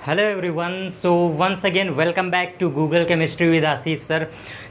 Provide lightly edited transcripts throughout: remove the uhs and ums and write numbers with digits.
Hello everyone, so once again welcome back to Google chemistry with Ashish sir.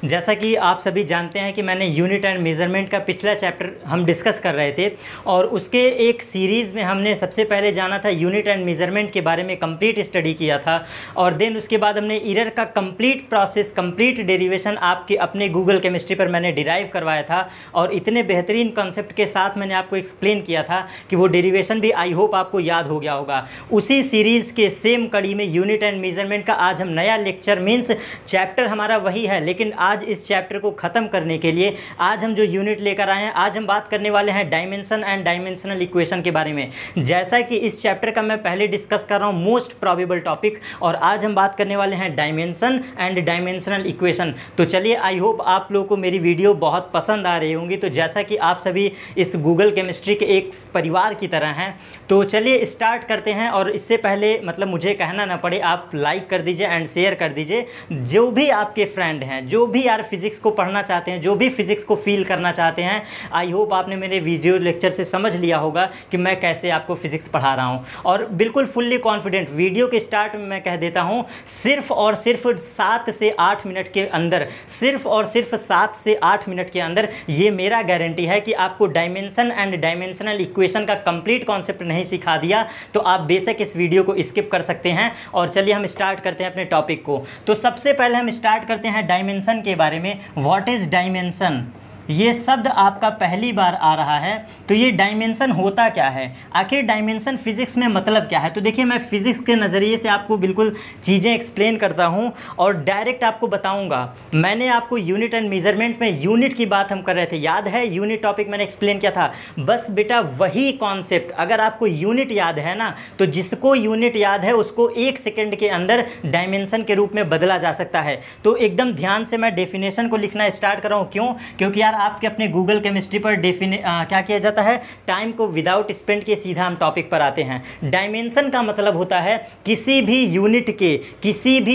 जैसा कि आप सभी जानते हैं कि मैंने यूनिट एंड मेजरमेंट का पिछला चैप्टर हम डिस्कस कर रहे थे और उसके एक सीरीज़ में हमने सबसे पहले जाना था यूनिट एंड मेजरमेंट के बारे में कंप्लीट स्टडी किया था और देन उसके बाद हमने एरर का कंप्लीट प्रोसेस, कंप्लीट डेरिवेशन आपके अपने गूगल केमिस्ट्री पर मैंने डिराइव करवाया था और इतने बेहतरीन कॉन्सेप्ट के साथ मैंने आपको एक्सप्लेन किया था कि वो डेरिवेशन भी आई होप आपको याद हो गया होगा। उसी सीरीज़ के सेम में यूनिट एंड मेजरमेंट का आज हम नया लेक्चर मींस चैप्टर हमारा वही है, लेकिन आज इस चैप्टर को ख़त्म करने के लिए आज हम जो यूनिट लेकर आए हैं, आज हम बात करने वाले हैं डायमेंशन एंड डायमेंशनल इक्वेशन के बारे में। जैसा कि इस चैप्टर का मैं पहले डिस्कस कर रहा हूँ मोस्ट प्रोबेबल टॉपिक, और आज हम बात करने वाले हैं डायमेंशन एंड डायमेंशनल इक्वेशन। तो चलिए, आई होप आप लोगों को मेरी वीडियो बहुत पसंद आ रही होंगी। तो जैसा कि आप सभी इस गूगल केमिस्ट्री के एक परिवार की तरह हैं, तो चलिए स्टार्ट करते हैं। और इससे पहले मतलब मुझे कहना ना पड़े, आप लाइक कर दीजिए एंड शेयर कर दीजिए। जो भी आपके फ्रेंड हैं, जो भी यार फिजिक्स को पढ़ना चाहते हैं, जो भी फिजिक्स को फील करना चाहते हैं, आई होप आपने मेरे वीडियो लेक्चर से समझ लिया होगा कि मैं कैसे आपको फिजिक्स पढ़ा रहा हूं। और बिल्कुल फुल्ली कॉन्फिडेंट, वीडियो के स्टार्ट में मैं कह देता हूं, सिर्फ और सिर्फ 7 से 8 मिनट के अंदर, सिर्फ और सिर्फ 7 से 8 मिनट के अंदर ये मेरा गारंटी है कि आपको डायमेंशन एंड डायमेंशनल इक्वेशन का कंप्लीट कॉन्सेप्ट नहीं सिखा दिया तो आप बेशक इस वीडियो को स्किप कर सकते हैं। और चलिए हम स्टार्ट करते हैं अपने टॉपिक को। तो सबसे पहले हम स्टार्ट करते हैं डायमेंशन के बारे में। What is dimension? ये शब्द आपका पहली बार आ रहा है, तो ये डायमेंशन होता क्या है, आखिर डायमेंशन फिजिक्स में मतलब क्या है? तो देखिए, मैं फिजिक्स के नज़रिए से आपको बिल्कुल चीज़ें एक्सप्लेन करता हूँ और डायरेक्ट आपको बताऊँगा। मैंने आपको यूनिट एंड मेजरमेंट में यूनिट की बात हम कर रहे थे, याद है? यूनिट टॉपिक मैंने एक्सप्लेन किया था। बस बेटा वही कॉन्सेप्ट, अगर आपको यूनिट याद है ना, तो जिसको यूनिट याद है उसको 1 सेकेंड के अंदर डायमेंशन के रूप में बदला जा सकता है। तो एकदम ध्यान से मैं डेफिनेशन को लिखना स्टार्ट कर रहा हूँ। क्यों? क्योंकि यार आपके अपने गूगल केमिस्ट्री पर क्या किया जाता है, टाइम को विदाउट स्पेंड के सीधा हम टॉपिक पर आते हैं। डायमेंशन का मतलब होता है किसी भी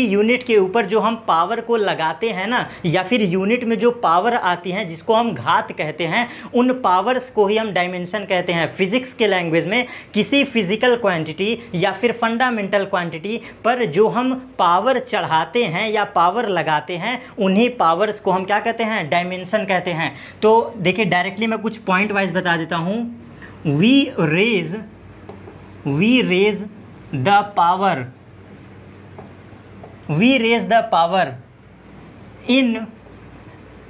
यूनिट के ऊपर जो हम पावर को लगाते हैं ना, या फिर यूनिट में जो पावर आती हैं जिसको हम घात कहते हैं, उन पावर्स को ही हम डायमेंशन कहते हैं। फिजिक्स के लैंग्वेज में किसी फिजिकल क्वांटिटी या फिर फंडामेंटल क्वांटिटी पर जो हम पावर चढ़ाते हैं या पावर लगाते हैं, उन्हीं पावर्स को हम क्या कहते हैं? डायमेंशन कहते हैं। तो देखिए, डायरेक्टली मैं कुछ पॉइंट वाइज बता देता हूं। We raise the power in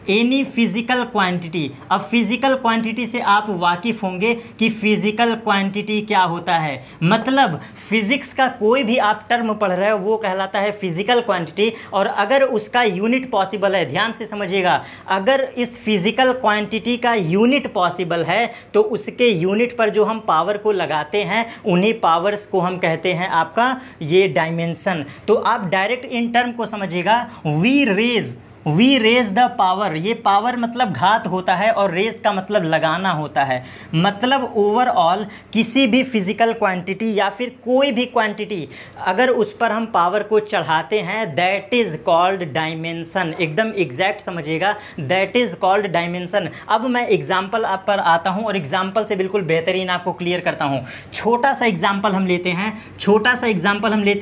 any physical quantity. अब फिजिकल क्वांटिटी से आप वाकिफ़ होंगे कि फिजिकल क्वांटिटी क्या होता है। मतलब फिजिक्स का कोई भी आप टर्म पढ़ रहे हो वो कहलाता है फिजिकल क्वांटिटी, और अगर उसका यूनिट पॉसिबल है, ध्यान से समझिएगा, अगर इस फिजिकल क्वांटिटी का यूनिट पॉसिबल है तो उसके यूनिट पर जो हम पावर को लगाते हैं उन्हीं पावर्स को हम कहते हैं आपका ये डायमेंशन। तो आप डायरेक्ट इन टर्म को समझिएगा। वी रेज द पावर, ये पावर मतलब घात होता है और रेज का मतलब लगाना होता है। मतलब ओवरऑल किसी भी फिजिकल क्वांटिटी या फिर कोई भी क्वांटिटी अगर उस पर हम पावर को चढ़ाते हैं, दैट इज कॉल्ड डायमेंशन। एकदम एग्जैक्ट समझिएगा, दैट इज कॉल्ड डायमेंशन। अब मैं एग्जाम्पल आप पर आता हूं और एग्जाम्पल से बिल्कुल बेहतरीन आपको क्लियर करता हूं। छोटा सा एग्जाम्पल हम लेते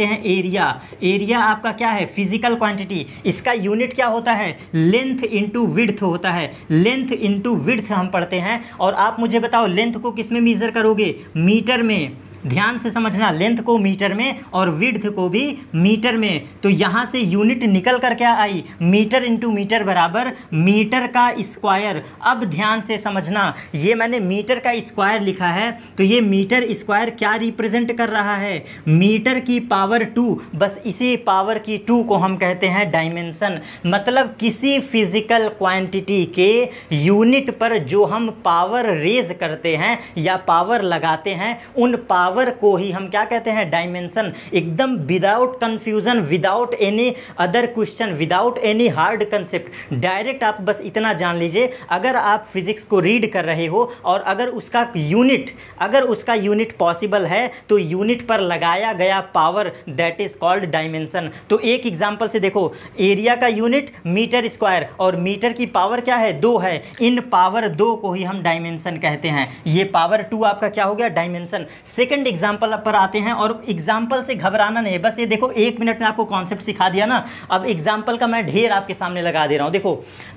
हैं, एरिया आपका क्या है? Physical quantity. इसका यूनिट क्या होता है? लेंथ इंटू विड्थ होता है। लेंथ इंटू विड्थ हम पढ़ते हैं। और आप मुझे बताओ, लेंथ को किस में मेजर करोगे? मीटर में। ध्यान से समझना, लेंथ को मीटर में और विड्थ को भी मीटर में। तो यहाँ से यूनिट निकल कर क्या आई? मीटर इंटू मीटर बराबर मीटर का स्क्वायर। अब ध्यान से समझना, ये मैंने मीटर का स्क्वायर लिखा है, तो ये मीटर स्क्वायर क्या रिप्रेजेंट कर रहा है? मीटर की पावर 2। बस इसी पावर की 2 को हम कहते हैं डायमेंशन। मतलब किसी फिजिकल क्वांटिटी के यूनिट पर जो हम पावर रेज करते हैं या पावर लगाते हैं, उन पावर को ही हम क्या कहते हैं? डायमेंशन। एकदम without confusion, without any other question, without any hard concept, direct आप बस इतना जान लीजिए, अगर आप फिजिक्स को रीड कर रहे हो और अगर उसका यूनिट पॉसिबल है तो यूनिट पर लगाया गया power that is called dimension. तो एक एग्जांपल से देखो, एरिया का यूनिट मीटर स्क्वायर और मीटर की पावर क्या है? 2 है। इन पावर 2 को ही हम डायमेंशन कहते हैं। ये पावर 2 आपका क्या हो गया? डायमेंशन। सेकंड सेकंड एग्जांपल पर आते हैं, और एग्जांपल से घबराना नहीं है, बस ये देखो 1 मिनट में आपको कॉन्सेप्ट सिखा दिया ना। अब एग्जांपल का मैं ढेर आपके सामने लगा दे रहा हूँ। देखो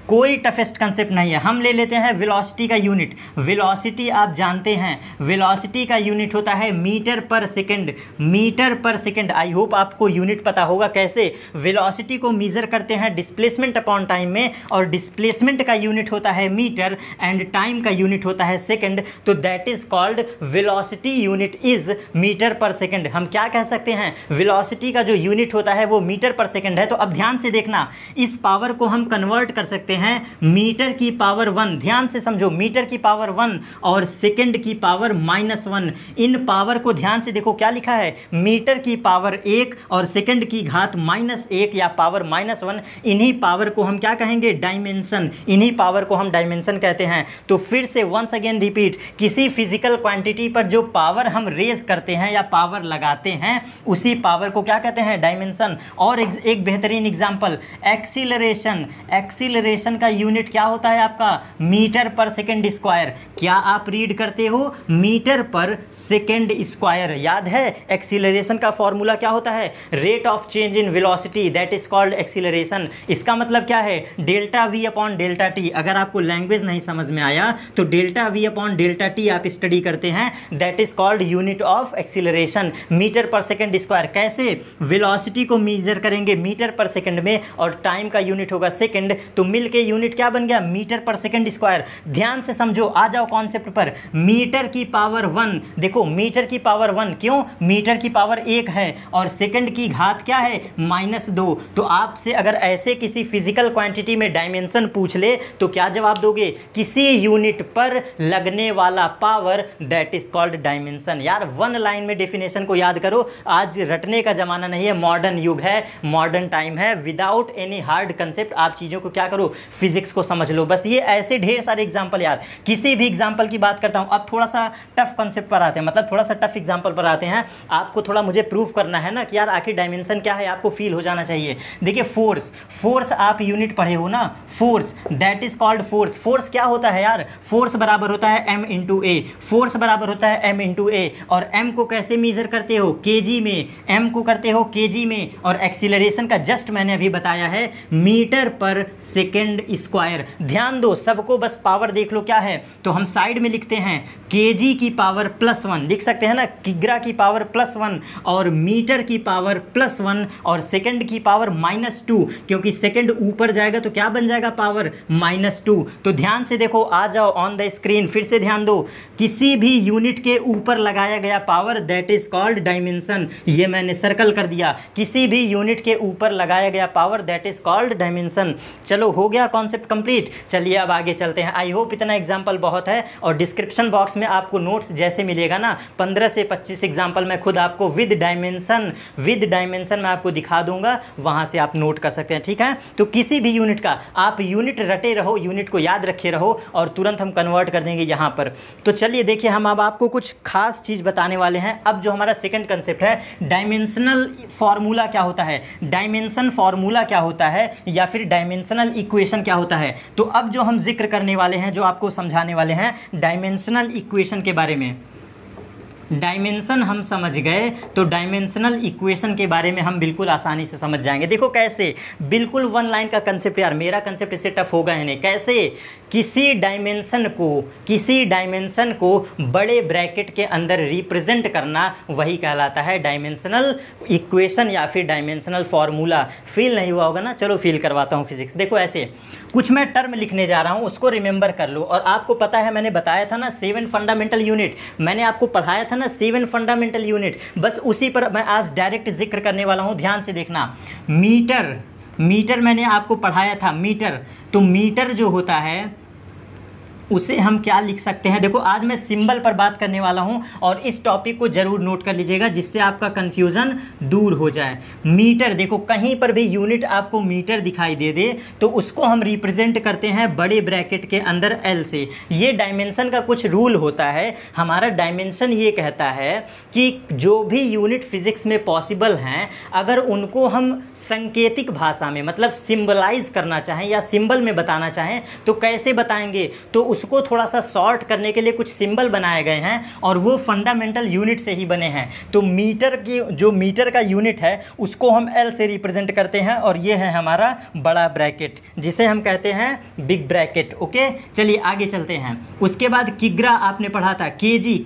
कोई टफेस्ट कंसेप्ट नहीं है। हम ले लेते हैं वेलोसिटी का यूनिट। वेलोसिटी आप जानते हैं, वेलोसिटी का यूनिट होता है metre per second. Metre per second, I hope आपको यूनिट पता होगा कैसे। वेलोसिटी को मेजर करते हैं डिस्प्लेसमेंट अपॉन टाइम में, और डिस्प्लेसमेंट का यूनिट होता है मीटर एंड टाइम का यूनिट होता है सेकंड। तो that is called velocity unit is metre per second. हम क्या कह सकते हैं, वेलोसिटी का जो यूनिट होता है वो मीटर पर सेकंड है। तो अब ध्यान से देखना, इस पावर को हम कन्वर्ट कर सकते हैं मीटर की पावर 1। ध्यान से समझो, मीटर की पावर 1 और सेकंड की पावर -1। इन पावर को ध्यान से देखो, क्या लिखा है, मीटर की पावर 1 और सेकंड की घात -1 या पावर -1। इन्हीं पावर को हम क्या कहेंगे, डायमेंशन। इन्हीं पावर को हम डायमेंशन कहते हैं। तो फिर से वंस अगेन रिपीट, किसी फिजिकल क्वांटिटी पर जो पावर हम रेज करते हैं या पावर लगाते हैं, उसी पावर को क्या कहते हैं, डायमेंशन। और एक बेहतरीन एग्जांपल, एक्सीलरेशन। एक्सीलरेशन का यूनिट क्या होता है आपका, मीटर पर सेकंड स्क्वायर। क्या आप रीड करते हो, मीटर पर सेकंड स्क्वायर। याद है एक्सीलरेशन का फॉर्मूला क्या होता है, rate of change in velocity, that is called acceleration. इसका मतलब क्या है, delta V upon delta T. अगर आपको लैंग्वेज नहीं समझ में आया तो delta V upon delta T आप स्टडी करते हैं, that is called unit of acceleration, metre per second square. कैसे, वेलोसिटी को मेजर करेंगे मीटर पर सेकंड में और टाइम का यूनिट होगा सेकंड, तो मिलके यूनिट क्या बन गया, मीटर पर सेकंड स्क्वायर। ध्यान से समझो, आ जाओ कॉन्सेप्ट पर। मीटर की पावर 1, देखो मीटर की पावर 1, क्यों, मीटर की पावर 1 है और सेकंड की घात क्या है, -2। तो आपसे अगर ऐसे किसी फिजिकल क्वांटिटी में डायमेंशन पूछ ले तो क्या जवाब दोगे, किसी यूनिट पर लगने वाला power, that is called dimension. यार 1 लाइन में डेफिनेशन को याद करो, आज रटने का जमाना नहीं है, मॉडर्न युग है, मॉडर्न टाइम है। विदाउट एनी हार्ड कंसेप्ट आप चीज़ों को क्या करो, फिजिक्स को समझ लो। बस ये ऐसे ढेर सारे एग्जाम्पल, यार किसी भी एग्जाम्पल की बात करता हूँ। अब थोड़ा सा टफ कॉन्सेप्ट पर आते हैं, मतलब थोड़ा सा टफ एग्जाम्पल पर आते हैं। आपको थोड़ा मुझे प्रूफ करना है ना कि यार आखिर डायमेंशन क्या है, आपको फील हो जाना चाहिए। देखिए फोर्स, फोर्स आप यूनिट पढ़े हो ना, force, that is called force. Force क्या होता है यार, फोर्स बराबर होता है m इंटू ए। फोर्स बराबर होता है m इंटू ए। और m को कैसे मेजर करते हो, kg में। m को करते हो kg में, और एक्सीलरेशन का जस्ट मैंने अभी बताया है मीटर पर सेकंड स्क्वायर। ध्यान दो, सबको बस पावर देख लो क्या है, तो हम साइड में लिखते हैं kg की पावर +1, लिख सकते हैं ना, किग्रा की पावर +1 और मीटर की पावर +1 और सेकंड की पावर -2, क्योंकि सेकंड ऊपर जाएगा तो क्या बन जाएगा, पावर -2। तो ध्यान से देखो, आ जाओ ऑन द स्क्रीन, फिर से ध्यान दो, किसी भी यूनिट के ऊपर लगाया गया power, that is called dimension. ये मैंने सर्कल कर दिया, किसी भी यूनिट के ऊपर लगाया गया power, that is called dimension. चलो हो गया कॉन्सेप्ट कंप्लीट। चलिए अब आगे चलते हैं। आई होप इतना एग्जाम्पल बहुत है, और डिस्क्रिप्शन बॉक्स में आपको नोट्स जैसे मिलेगा ना, 15 से 25 एग्जाम्पल मैं खुद आपको विद डायमेंशन मैं आपको दिखा दूंगा, वहां से आप नोट कर सकते हैं, ठीक है। तो किसी भी यूनिट का आप यूनिट रटे रहो, यूनिट को याद रखे रहो, और तुरंत हम कन्वर्ट कर देंगे यहाँ पर। तो चलिए देखिए, हम अब आपको कुछ खास चीज़ बताने वाले हैं। अब जो हमारा सेकंड कंसेप्ट है, डायमेंशनल फार्मूला क्या होता है, डायमेंशन फार्मूला क्या होता है, या फिर डायमेंशनल इक्वेशन क्या होता है। तो अब जो हम जिक्र करने वाले हैं, जो आपको समझाने वाले हैं डायमेंशनल इक्वेशन के बारे में। डायमेंशन हम समझ गए तो डायमेंशनल इक्वेशन के बारे में हम बिल्कुल आसानी से समझ जाएंगे। देखो कैसे, बिल्कुल 1 लाइन का कंसेप्ट, यार मेरा कंसेप्ट इससे टफ होगा ही नहीं। कैसे, किसी डायमेंशन को बड़े ब्रैकेट के अंदर रिप्रेजेंट करना, वही कहलाता है डायमेंशनल इक्वेशन या फिर डायमेंशनल फार्मूला। फील नहीं हुआ होगा ना, चलो फील करवाता हूँ फिजिक्स। देखो ऐसे कुछ मैं टर्म लिखने जा रहा हूँ, उसको रिमेंबर कर लो। और आपको पता है, मैंने बताया था ना 7 फंडामेंटल यूनिट, मैंने आपको पढ़ाया था ना 7 फंडामेंटल यूनिट, बस उसी पर मैं आज डायरेक्ट जिक्र करने वाला हूँ। ध्यान से देखना, मीटर मैंने आपको पढ़ाया था, मीटर। तो मीटर जो होता है उसे हम क्या लिख सकते हैं, देखो आज मैं सिंबल पर बात करने वाला हूं, और इस टॉपिक को जरूर नोट कर लीजिएगा जिससे आपका कंफ्यूजन दूर हो जाए। मीटर, देखो कहीं पर भी यूनिट आपको मीटर दिखाई दे दे तो उसको हम रिप्रेजेंट करते हैं बड़े ब्रैकेट के अंदर एल से। ये डायमेंशन का कुछ रूल होता है। हमारा डायमेंशन ये कहता है कि जो भी यूनिट फिजिक्स में पॉसिबल हैं, अगर उनको हम सांकेतिक भाषा में, मतलब सिंबलाइज करना चाहें या सिंबल में बताना चाहें, तो कैसे बताएंगे, तो उसको थोड़ा सा शॉर्ट करने के लिए कुछ सिंबल बनाए गए हैं और वो फंडामेंटल यूनिट से ही बने हैं। तो मीटर की जो मीटर का यूनिट है उसको हम एल से रिप्रेजेंट करते हैं और ये है हमारा बड़ा ब्रैकेट जिसे हम कहते हैं बिग ब्रैकेट। ओके, चलिए आगे चलते हैं। उसके बाद किग्रा आपने पढ़ा था, केजी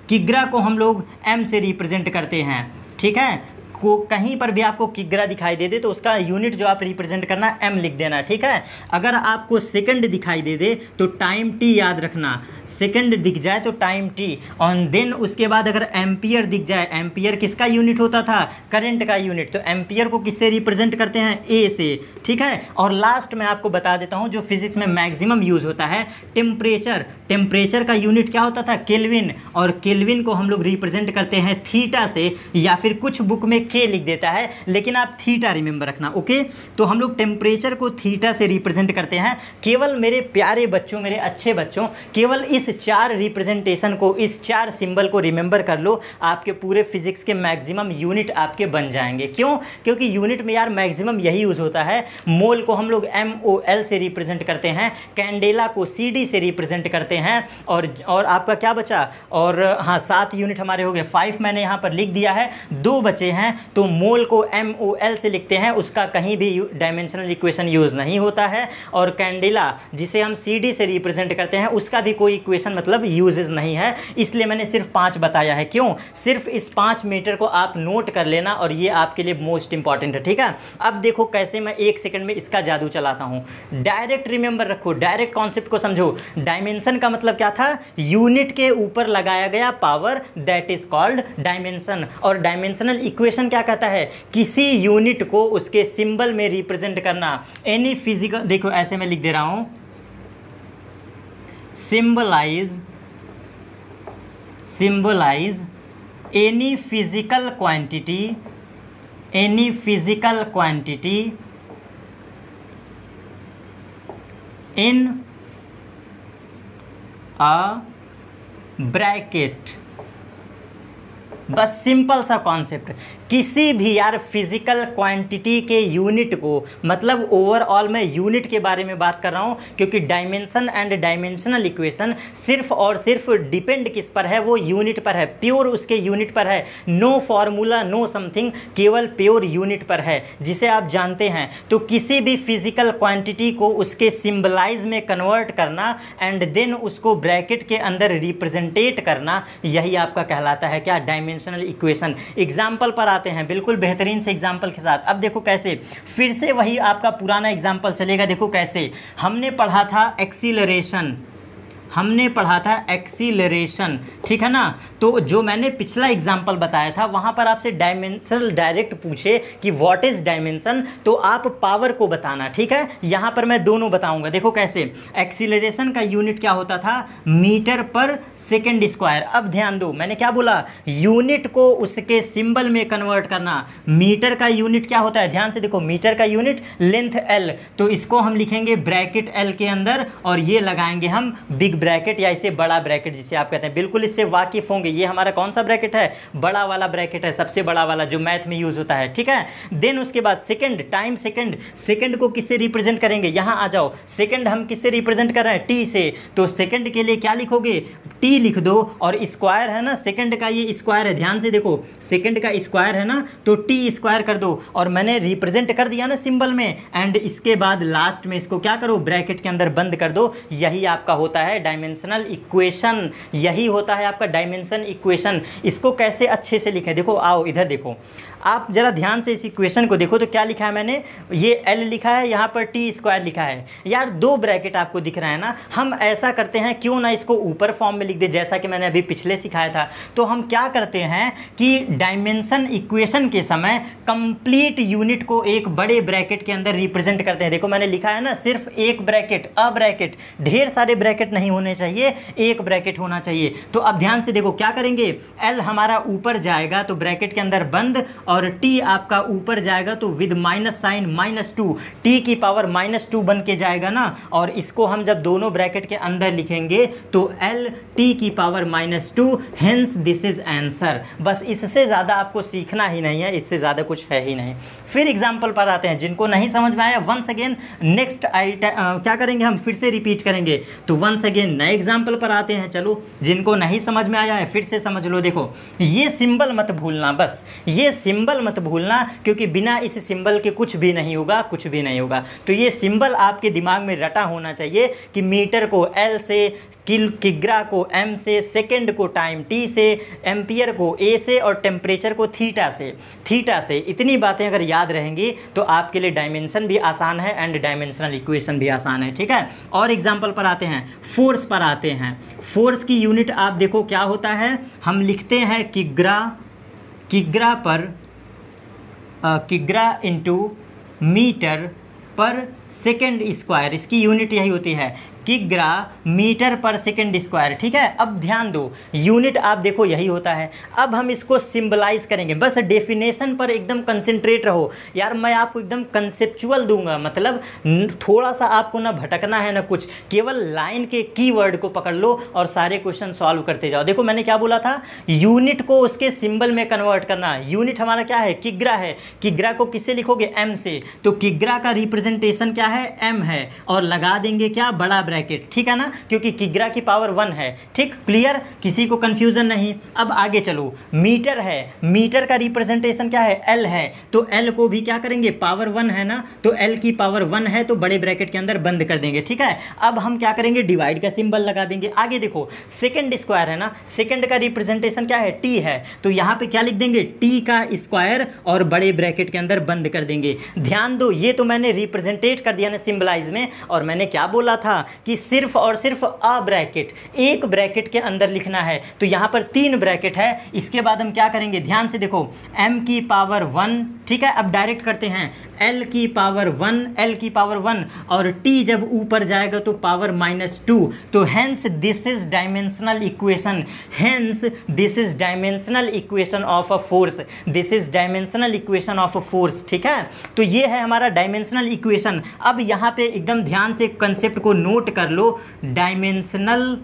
किग्रा को हम लोग एम से रिप्रेजेंट करते हैं। ठीक है, को कहीं पर भी आपको किग्रा दिखाई दे दे तो उसका यूनिट जो आप रिप्रेजेंट करना एम लिख देना। ठीक है, अगर आपको सेकंड दिखाई दे दे तो टाइम टी याद रखना, सेकंड दिख जाए तो टाइम टी। और देन उसके बाद अगर एम्पियर दिख जाए, एम्पियर किसका यूनिट होता था, करंट का यूनिट, तो एम्पियर को किससे रिप्रेजेंट करते हैं, ए से। ठीक है, और लास्ट में आपको बता देता हूँ जो फिजिक्स में मैक्सिमम यूज़ होता है, टेम्परेचर का यूनिट क्या होता था, केल्विन, और केल्विन को हम लोग रिप्रेजेंट करते हैं थीटा से, या फिर कुछ बुक में के लिख देता है लेकिन आप थीटा रिमेंबर रखना। ओके, तो हम लोग टेम्परेचर को थीटा से रिप्रेजेंट करते हैं। केवल मेरे प्यारे बच्चों, मेरे अच्छे बच्चों, केवल इस 4 रिप्रेजेंटेशन को, इस 4 सिंबल को रिमेंबर कर लो, आपके पूरे फिजिक्स के मैक्सिमम यूनिट आपके बन जाएंगे। क्यों? क्योंकि यूनिट में यार मैक्सिमम यही यूज़ होता है। मोल को हम लोग MOL से रिप्रेजेंट करते हैं, कैंडेला को CD से रिप्रेजेंट करते हैं, और आपका क्या बचा, और हाँ 7 यूनिट हमारे हो गए, 5 मैंने यहाँ पर लिख दिया है, 2 बचे हैं। तो मोल को MOL से लिखते हैं, उसका कहीं भी डायमेंशनल इक्वेशन यूज़ नहीं होता है, और कैंडेला जिसे हम CD से रिप्रेजेंट करते हैं उसका भी कोई इक्वेशन मतलब यूजेस नहीं है, इसलिए मैंने सिर्फ 5 बताया है। क्यों? सिर्फ इस 5 मीटर को आप नोट कर लेना और ये आपके लिए मोस्ट इंपॉर्टेंट है। ठीक है, अब देखो कैसे मैं 1 सेकंड में इसका जादू चलाता हूँ। डायरेक्ट रिमेंबर रखो, डायरेक्ट कॉन्सेप्ट को समझो। डायमेंशन का मतलब क्या था, यूनिट के ऊपर लगाया गया power, that is called dimension. और डायमेंशनल इक्वेशन क्या कहता है, किसी यूनिट को उसके सिंबल में रिप्रेजेंट करना। एनी फिजिकल, देखो ऐसे मैं लिख दे रहा हूं, symbolize any physical quantity in a bracket. बस सिंपल सा कॉन्सेप्ट, किसी भी यार फिजिकल क्वांटिटी के यूनिट को, मतलब ओवरऑल मैं यूनिट के बारे में बात कर रहा हूँ, क्योंकि डायमेंशन एंड डायमेंशनल इक्वेशन सिर्फ और सिर्फ डिपेंड किस पर है, वो यूनिट पर है, प्योर उसके यूनिट पर है। नो फार्मूला, नो समथिंग, केवल प्योर यूनिट पर है जिसे आप जानते हैं। तो किसी भी फिजिकल क्वांटिटी को उसके सिंबलाइज में कन्वर्ट करना एंड देन उसको ब्रैकेट के अंदर रिप्रेजेंटेट करना, यही आपका कहलाता है क्या, डायमेंशनल इक्वेशन। एग्जाम्पल पर आते हैं, बिल्कुल बेहतरीन से एग्जाम्पल के साथ। अब देखो कैसे, फिर से वही आपका पुराना एग्जाम्पल चलेगा। देखो कैसे हमने पढ़ा था एक्सीलरेशन, ठीक है ना। तो जो मैंने पिछला एग्जाम्पल बताया था वहाँ पर आपसे डायमेंशनल डायरेक्ट पूछे कि व्हाट इज़ डायमेंशन, तो आप पावर को बताना। ठीक है, यहाँ पर मैं दोनों बताऊँगा। देखो कैसे, एक्सीलरेशन का यूनिट क्या होता था, मीटर पर सेकेंड स्क्वायर। अब ध्यान दो, मैंने क्या बोला, यूनिट को उसके सिंबल में कन्वर्ट करना। मीटर का यूनिट क्या होता है, ध्यान से देखो, मीटर का यूनिट लेंथ L, तो इसको हम लिखेंगे ब्रैकेट L के अंदर, और ये लगाएंगे हम बिग ब्रैकेट, या इसे बड़ा ब्रैकेट जिसे आप कहते हैं। बिल्कुल इससे वाकिफ होंगे, ये हमारा कौन सा ब्रैकेट है, बड़ा वाला ब्रैकेट है, सबसे बड़ा वाला जो मैथ में यूज होता है। ठीक है, देन उसके बाद सेकंड, टाइम सेकंड, सेकंड को किससे रिप्रेजेंट करेंगे, यहां आ जाओ, सेकंड हम किससे रिप्रेजेंट कर रहे हैं, टी से। तो सेकंड के लिए क्या लिखोगे, टी लिख दो, और स्क्वायर है ना, सेकंड का ये स्क्वायर है, ध्यान से देखो, सेकंड का स्क्वायर है ना, तो टी स्क्वायर कर दो, और मैंने रिप्रेजेंट कर दिया ना सिंबल में, एंड इसके बाद लास्ट में इसको क्या करो, ब्रैकेट के अंदर बंद कर दो। यही आपका होता है डायमेंशनल इक्वेशन, यही होता है आपका डायमेंशन इक्वेशन। इसको कैसे अच्छे से लिखें, देखो आओ इधर देखो, आप जरा ध्यान से इस इक्वेशन को देखो। तो क्या लिखा है मैंने, ये L लिखा है, यहाँ पर टी स्क्वायर लिखा है। यार 2 ब्रैकेट आपको दिख रहा है ना, हम ऐसा करते हैं, क्यों ना इसको ऊपर फॉर्म में लिख दे, जैसा कि मैंने अभी पिछले सिखाया था। तो हम क्या करते हैं कि डायमेंशन इक्वेशन के समय कंप्लीट यूनिट को एक बड़े ब्रैकेट के अंदर रिप्रेजेंट करते हैं। देखो मैंने लिखा है ना, सिर्फ एक ब्रैकेट, अ ब्रैकेट, ढेर सारे ब्रैकेट नहीं होने चाहिए, एक ब्रैकेट होना चाहिए। तो अब ध्यान से देखो क्या करेंगे, L हमारा ऊपर जाएगा तो ब्रैकेट के अंदर बंद, और T आपका ऊपर जाएगा तो विद माइनस साइन -2, T की पावर -2 बन के जाएगा ना, और इसको हम जब दोनों ब्रैकेट के अंदर लिखेंगे तो L T की power -2, hence this is answer. बस इससे ज़्यादा आपको सीखना ही नहीं है, इससे ज़्यादा कुछ है ही नहीं। फिर एग्जाम्पल पर आते हैं, जिनको नहीं समझ में आया वंस अगेन नेक्स्ट क्या करेंगे, हम फिर से रिपीट करेंगे। तो वंस अगेन अगेन नए एग्जाम्पल पर आते हैं। चलो, जिनको नहीं समझ में आया है फिर से समझ लो। देखो, ये सिंबल मत भूलना, बस ये सिंबल मत भूलना, क्योंकि बिना इस सिंबल के कुछ भी नहीं होगा, कुछ भी नहीं होगा। तो ये सिंबल आपके दिमाग में रटा होना चाहिए कि मीटर को एल से, किग्रा को एम से, सेकंड को टाइम टी से, एम्पियर को ए से और टेम्परेचर को थीटा से। इतनी बातें अगर याद रहेंगी तो आपके लिए डायमेंशन भी आसान है एंड डायमेंशनल इक्वेशन भी आसान है। ठीक है, और एग्जांपल पर आते हैं, फोर्स पर आते हैं। फोर्स की यूनिट आप देखो क्या होता है, हम लिखते हैं किग्रा इंटू मीटर पर सेकेंड स्क्वायर, इसकी यूनिट यही होती है, किग्रा मीटर पर सेकेंड स्क्वायर। ठीक है, अब ध्यान दो, यूनिट आप देखो यही होता है। अब हम इसको सिंबलाइज करेंगे, बस डेफिनेशन पर एकदम कंसंट्रेट रहो यार, मैं आपको एकदम कंसेप्चुअल दूंगा, मतलब थोड़ा सा आपको ना भटकना है ना कुछ, केवल लाइन के कीवर्ड को पकड़ लो और सारे क्वेश्चन सॉल्व करते जाओ। देखो मैंने क्या बोला था, यूनिट को उसके सिंबल में कन्वर्ट करना। यूनिट हमारा क्या है, किग्रा है। किग्रा को किससे लिखोगे, एम से, तो किग्रा का रिप्रेजेंटेशन क्या है, एम है, और लगा देंगे क्या, बड़ा ब्रैकेट। ठीक है ना, क्योंकि किग्रा की पावर 1 है। ठीक, क्लियर, किसी को कंफ्यूजन नहीं। अब आगे चलो, मीटर है, मीटर का रिप्रेजेंटेशन क्या है, एल है, तो एल को भी क्या करेंगे, पावर 1 है ना, तो एल की पावर 1 है तो बड़े ब्रैकेट के अंदर बंद कर देंगे। ठीक है, अब हम क्या करेंगे, डिवाइड का सिंबल लगा देंगे। आगे देखो, सेकंड स्क्वायर है ना, सेकंड का रिप्रेजेंटेशन क्या है, टी है, तो यहाँ पे क्या लिख देंगे, टी का स्क्वायर और बड़े ब्रैकेट के अंदर बंद कर देंगे। ध्यान दो, ये तो मैंने रिप्रेजेंटेट कर दिया ना सिंबलाइज में, और मैंने क्या बोला था कि सिर्फ और सिर्फ अ ब्रैकेट, एक ब्रैकेट के अंदर लिखना है। तो यहाँ पर 3 ब्रैकेट है। इसके बाद हम क्या करेंगे, ध्यान से देखो, m की पावर 1, ठीक है, अब डायरेक्ट करते हैं, l की पावर 1, l की पावर 1, और t जब ऊपर जाएगा तो पावर -2, तो hence this is dimensional equation, hence this is dimensional equation of a force, this is dimensional equation of a force. ठीक है, तो ये है हमारा डायमेंशनल इक्वेशन। अब यहाँ पे एकदम ध्यान से कंसेप्ट को नोट कर लो, डायमेंशनल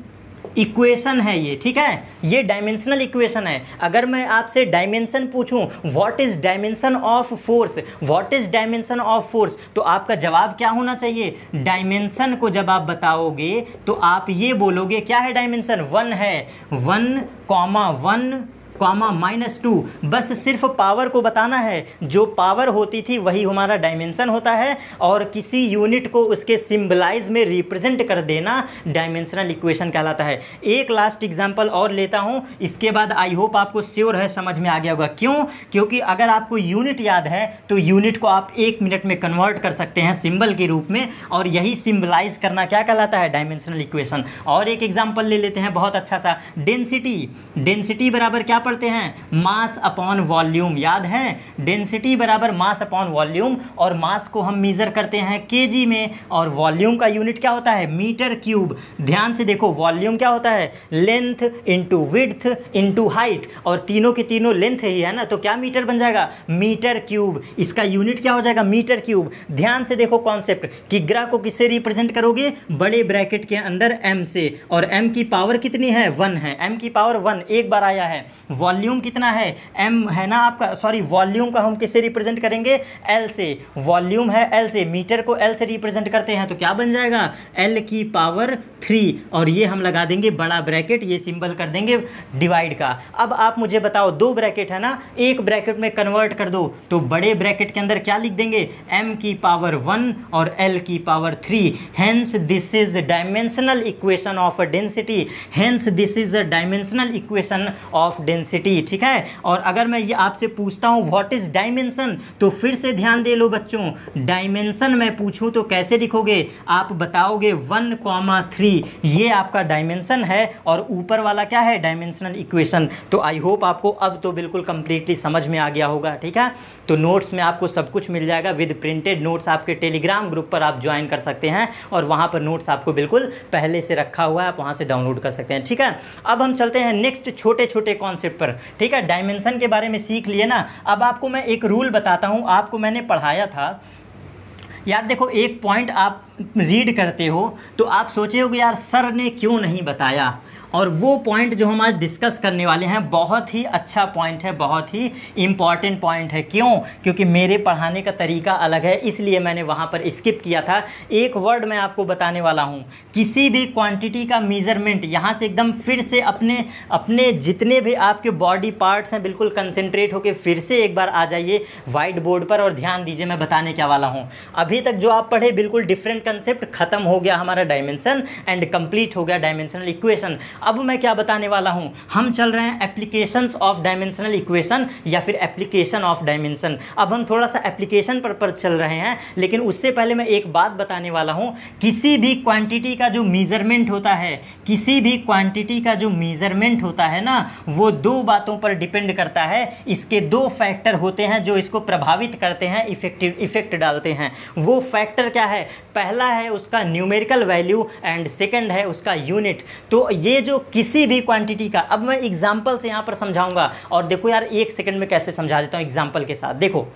इक्वेशन है ये। ठीक है, ये डायमेंशनल इक्वेशन है। अगर मैं आपसे डायमेंशन पूछूं, what is dimension of force, what is dimension of force, तो आपका जवाब क्या होना चाहिए, डायमेंशन को जब आप बताओगे तो आप ये बोलोगे क्या है डायमेंशन, 1 है, 1,1 -2, बस सिर्फ पावर को बताना है। जो पावर होती थी वही हमारा डायमेंशन होता है, और किसी यूनिट को उसके सिंबलाइज में रिप्रेजेंट कर देना डायमेंशनल इक्वेशन कहलाता है। एक लास्ट एग्जांपल और लेता हूं, इसके बाद आई होप आपको श्योर है, समझ में आ गया होगा। क्यों, क्योंकि अगर आपको यूनिट याद है तो यूनिट को आप 1 मिनट में कन्वर्ट कर सकते हैं सिंबल के रूप में, और यही सिंबलाइज करना क्या कहलाता है, डायमेंशनल इक्वेशन। और एक एग्जाम्पल ले लेते हैं बहुत अच्छा सा, डेंसिटी बराबर क्या पढ़ते हैं, मास अपॉन वॉल्यूम, याद है, डेंसिटी बराबर मास अपॉन वॉल्यूम, और मास को हम मेजर करते हैं केजी में, और वॉल्यूम का यूनिट क्या होता है, मीटर क्यूब। ध्यान से देखो, वॉल्यूम क्या होता है, length into width into height, और तीनों के तीनों लेंथ ही है ना, तो क्या मीटर बन जाएगा, मीटर क्यूब। इसका यूनिट क्या हो जाएगा, मीटर क्यूब। ध्यान से देखो कॉन्सेप्ट, किग्रा को किससे रिप्रेजेंट करोगे, बड़े ब्रैकेट के अंदर m से, और m की पावर कितनी है, 1 है, m की पावर 1 एक बार आया है। वॉल्यूम कितना है, m है ना आपका, सॉरी, वॉल्यूम का हम किससे रिप्रेजेंट करेंगे, l से, वॉल्यूम है l से, मीटर को l से रिप्रेजेंट करते हैं, तो क्या बन जाएगा, l की पावर 3, और ये हम लगा देंगे बड़ा ब्रैकेट, ये सिंबल कर देंगे डिवाइड का। अब आप मुझे बताओ, 2 ब्रैकेट है ना, एक ब्रैकेट में कन्वर्ट कर दो, तो बड़े ब्रैकेट के अंदर क्या लिख देंगे, m की पावर 1 और l की power 3, hence this is dimensional equation of density, hence this is a dimensional equation of density. ठीक है, और अगर मैं ये आपसे पूछता हूँ व्हाट इज डायमेंशन, तो फिर से ध्यान दे लो बच्चों, डायमेंशन मैं पूछूं तो कैसे लिखोगे, आप बताओगे 1,3, ये आपका डायमेंशन है, और ऊपर वाला क्या है, डायमेंशनल इक्वेशन। तो आई होप आपको अब तो बिल्कुल कंप्लीटली समझ में आ गया होगा। ठीक है, तो नोट्स में आपको सब कुछ मिल जाएगा, विद प्रिंटेड नोट्स आपके टेलीग्राम ग्रुप पर आप ज्वाइन कर सकते हैं, और वहाँ पर नोट्स आपको बिल्कुल पहले से रखा हुआ है, आप वहाँ से डाउनलोड कर सकते हैं। ठीक है, अब हम चलते हैं नेक्स्ट छोटे छोटे कॉन्सेप्ट पर। ठीक है, डायमेंशन के बारे में सीख लिए ना, अब आपको मैं एक रूल बताता हूँ, आपको मैंने पढ़ाया था यार। देखो, एक पॉइंट आप रीड करते हो तो आप सोचे होगे यार सर ने क्यों नहीं बताया, और वो पॉइंट जो हम आज डिस्कस करने वाले हैं बहुत ही अच्छा पॉइंट है, बहुत ही इम्पॉर्टेंट पॉइंट है। क्यों? क्योंकि मेरे पढ़ाने का तरीका अलग है, इसलिए मैंने वहाँ पर स्किप किया था। एक वर्ड मैं आपको बताने वाला हूँ, किसी भी क्वांटिटी का मेज़रमेंट, यहाँ से एकदम फिर से अपने अपने जितने भी आपके बॉडी पार्ट्स हैं बिल्कुल कंसंट्रेट होकर फिर से एक बार आ जाइए वाइट बोर्ड पर और ध्यान दीजिए मैं बताने क्या वाला हूँ। अभी तक जो आप पढ़े बिल्कुल डिफरेंट कंसेप्ट, खत्म हो गया हमारा डायमेंशन एंड कंप्लीट हो गया डायमेंशनल इक्वेशन। अब मैं क्या बताने वाला हूँ, हम चल रहे हैं एप्लीकेशंस ऑफ डायमेंशनल इक्वेशन या फिर एप्लीकेशन ऑफ डायमेंशन। अब हम थोड़ा सा एप्लीकेशन पर चल रहे हैं, लेकिन उससे पहले मैं एक बात बताने वाला हूँ। किसी भी क्वांटिटी का जो मेजरमेंट होता है, किसी भी क्वांटिटी का जो मेजरमेंट होता है ना, वो दो बातों पर डिपेंड करता है। इसके दो फैक्टर होते हैं जो इसको प्रभावित करते हैं, इफेक्ट डालते हैं। वो फैक्टर क्या है? पहला है उसका न्यूमेरिकल वैल्यू एंड सेकंड है उसका यूनिट। तो ये जो किसी भी क्वांटिटी का, अब मैं एग्जांपल से यहाँ पर समझाऊंगा और देखो यार एक सेकंड में कैसे समझा देता हूँ एग्जांपल के साथ। देखो,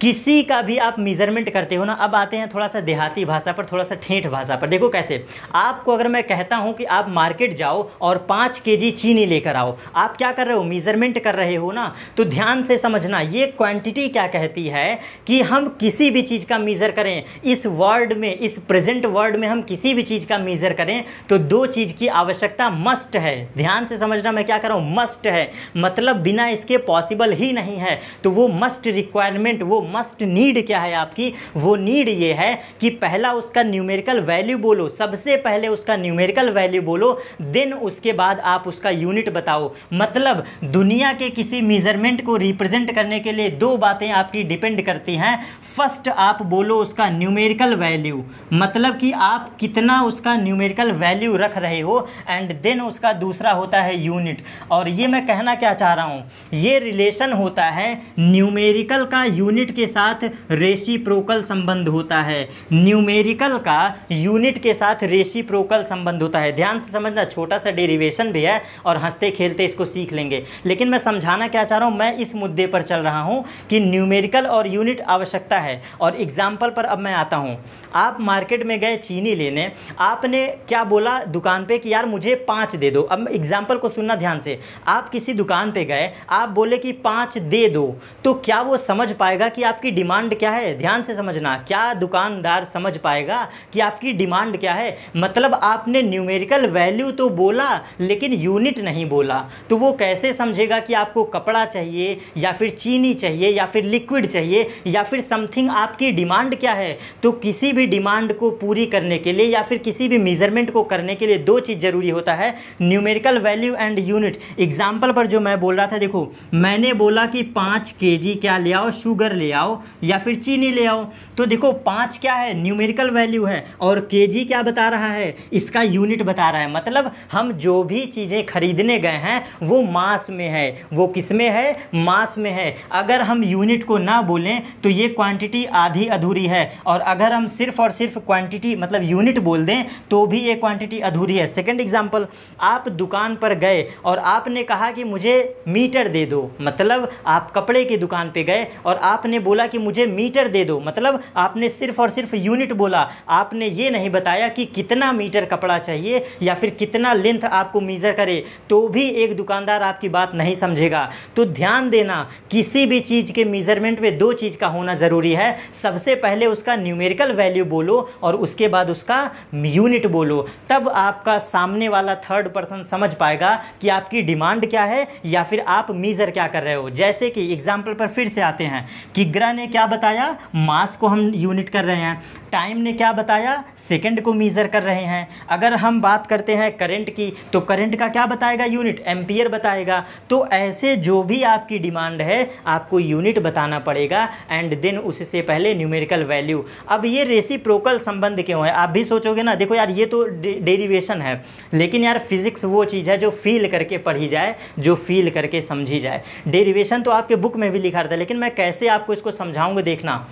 किसी का भी आप मेजरमेंट करते हो ना, अब आते हैं थोड़ा सा देहाती भाषा पर, थोड़ा सा ठेठ भाषा पर। देखो कैसे, आपको अगर मैं कहता हूं कि आप मार्केट जाओ और 5 केजी चीनी लेकर आओ, आप क्या कर रहे हो? मेजरमेंट कर रहे हो ना। तो ध्यान से समझना, ये क्वांटिटी क्या कहती है कि हम किसी भी चीज़ का मेज़र करें, इस वर्ल्ड में, इस प्रेजेंट वर्ल्ड में हम किसी भी चीज़ का मेज़र करें तो दो चीज़ की आवश्यकता मस्ट है। ध्यान से समझना मैं क्या कर रहा हूँ, मस्ट है, मतलब बिना इसके पॉसिबल ही नहीं है। तो वो मस्ट रिक्वायरमेंट, वो मस्ट नीड क्या है आपकी? वो नीड ये है कि पहला उसका न्यूमेरिकल वैल्यू बोलो, सबसे पहले उसका न्यूमेरिकल वैल्यू बोलो, देन उसके बाद आप उसका यूनिट बताओ। मतलब दुनिया के किसी मेजरमेंट को रिप्रेजेंट करने के लिए दो बातें आपकी डिपेंड करती हैं। फर्स्ट आप बोलो उसका न्यूमेरिकल वैल्यू, मतलब कि आप कितना उसका न्यूमेरिकल वैल्यू रख रहे हो, एंड देन उसका दूसरा होता है यूनिट। और ये मैं कहना क्या चाह रहा हूँ, ये रिलेशन होता है न्यूमेरिकल का यूनिट के साथ रेसिप्रोकल संबंध होता है, न्यूमेरिकल का यूनिट के साथ रेसिप्रोकल संबंध होता है। ध्यान से समझना, छोटा सा डेरिवेशन भी है और हंसते खेलते इसको सीख लेंगे। लेकिन मैं समझाना क्या चाह रहा हूँ, मैं इस मुद्दे पर चल रहा हूँ कि न्यूमेरिकल और यूनिट आवश्यकता है। और एग्जाम्पल पर अब मैं आता हूँ। आप मार्केट में गए चीनी लेने, आपने क्या बोला दुकान पे कि यार मुझे 5 दे दो। अब एग्जाम्पल को सुनना ध्यान से, आप किसी दुकान पे गए, आप बोले कि 5 दे दो, तो क्या वो समझ पाएगा कि आपकी डिमांड क्या है? ध्यान से समझना, क्या दुकानदार समझ पाएगा कि आपकी डिमांड क्या है? मतलब आपने न्यूमेरिकल वैल्यू तो बोला लेकिन यूनिट नहीं बोला, तो वो कैसे समझेगा कि आपको कपड़ा चाहिए या फिर चीनी चाहिए या फिर लिक्विड चाहिए या फिर समथिंग, आपकी डिमांड क्या है? तो किसी भी डिमांड को पूरी करने के लिए या फिर किसी भी मेजरमेंट को करने के लिए दो चीज़ जरूरी होता है, numerical value and unit. Example पर जो मैं बोल रहा था, देखो मैंने बोला कि 5 केजी क्या ले आओ, शुगर ले आओ या फिर चीनी ले आओ। तो देखो 5 क्या है? न्यूमेरिकल वैल्यू है, और केजी क्या बता रहा है? इसका यूनिट बता रहा है। मतलब हम जो भी चीज़ें खरीदने गए हैं वो मास में है। वो किस में है? मास में है। अगर हम यूनिट को ना बोलें तो ये क्वांटिटी आधी अधूरी है, और अगर हम सिर्फ और सिर्फ क्वांटिटी मतलब यूनिट बोल दें तो भी ये क्वांटिटी अधूरी है। सेकंड एग्जांपल, आप दुकान पर गए और आपने कहा कि मुझे मीटर दे दो, मतलब आप कपड़े की दुकान पे गए और आपने बोला कि मुझे मीटर दे दो, मतलब आपने सिर्फ और सिर्फ यूनिट बोला, आपने ये नहीं बताया कि कितना मीटर कपड़ा चाहिए या फिर कितना लेंथ आपको मेजर करे, तो भी एक दुकानदार आपकी बात नहीं समझेगा। तो ध्यान देना, किसी भी चीज़ के मेजरमेंट में दो चीज़ का होना ज़रूरी है। सबसे पहले उसका न्यूमेरिकल वैल्यू बोलो और उसके बाद उसका यूनिट बोलो, तब आपका सामने वाला थर्ड पर्सन समझ पाएगा कि आपकी डिमांड क्या है या फिर आप मेजर क्या कर रहे हो। जैसे कि एग्जाम्पल पर फिर से आते हैं, किग्रा ने क्या बताया? मास को हम यूनिट कर रहे हैं। टाइम ने क्या बताया? सेकंड को मेज़र कर रहे हैं। अगर हम बात करते हैं करंट की, तो करंट का क्या बताएगा? यूनिट, एम्पियर बताएगा। तो ऐसे जो भी आपकी डिमांड है आपको यूनिट बताना पड़ेगा, एंड देन उससे पहले न्यूमेरिकल वैल्यू। अब ये रेसिप्रोकल संबंध क्यों है? आप भी सोचोगे ना, देखो यार ये तो डेरिवेशन है, लेकिन यार फिजिक्स वो चीज़ है जो फील करके पढ़ी जाए, जो फील करके समझी जाए। डेरिवेशन तो आपके बुक में भी लिखा रहता है, लेकिन मैं कैसे आपको इसको समझाऊंगा देखना।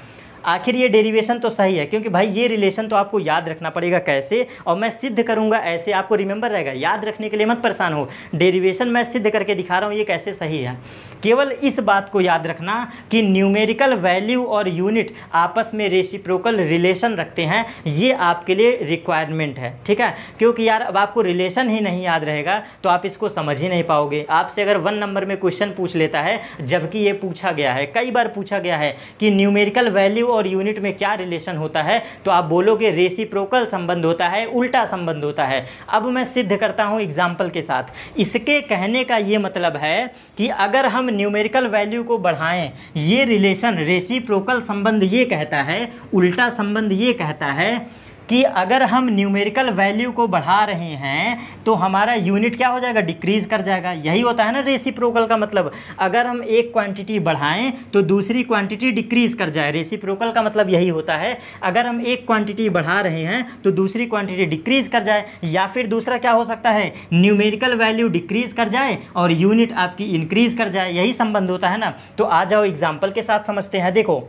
आखिर ये डेरिवेशन तो सही है, क्योंकि भाई ये रिलेशन तो आपको याद रखना पड़ेगा कैसे, और मैं सिद्ध करूंगा ऐसे, आपको रिमेंबर रहेगा, याद रखने के लिए मत परेशान हो। डेरिवेशन मैं सिद्ध करके दिखा रहा हूँ ये कैसे सही है। केवल इस बात को याद रखना कि न्यूमेरिकल वैल्यू और यूनिट आपस में रेसिप्रोकल रिलेशन रखते हैं, ये आपके लिए रिक्वायरमेंट है, ठीक है। क्योंकि यार अब आपको रिलेशन ही नहीं याद रहेगा तो आप इसको समझ ही नहीं पाओगे। आपसे अगर 1 नंबर में क्वेश्चन पूछ लेता है, जबकि ये पूछा गया है, कई बार पूछा गया है कि न्यूमेरिकल वैल्यू और यूनिट में क्या रिलेशन होता है, तो आप बोलोगे रेसिप्रोकल संबंध होता है, उल्टा संबंध होता है। अब मैं सिद्ध करता हूँ एग्जाम्पल के साथ। इसके कहने का ये मतलब है कि अगर हम न्यूमेरिकल वैल्यू को बढ़ाएं, ये रिलेशन रेसिप्रोकल संबंध ये कहता है, उल्टा संबंध ये कहता है कि अगर हम न्यूमेरिकल वैल्यू को बढ़ा रहे हैं तो हमारा यूनिट क्या हो जाएगा, डिक्रीज कर जाएगा। यही होता है ना रेसिप्रोकल का मतलब। अगर हम एक क्वांटिटी बढ़ाएं तो दूसरी क्वांटिटी डिक्रीज कर जाए, रेसिप्रोकल का मतलब यही होता है। अगर हम एक क्वांटिटी बढ़ा रहे हैं तो दूसरी क्वांटिटी डिक्रीज कर जाए, या फिर दूसरा क्या हो सकता है, न्यूमेरिकल वैल्यू डिक्रीज कर जाए और यूनिट आपकी इंक्रीज कर जाए, यही संबंध होता है ना। तो आ जाओ एग्जाम्पल के साथ समझते हैं। देखो,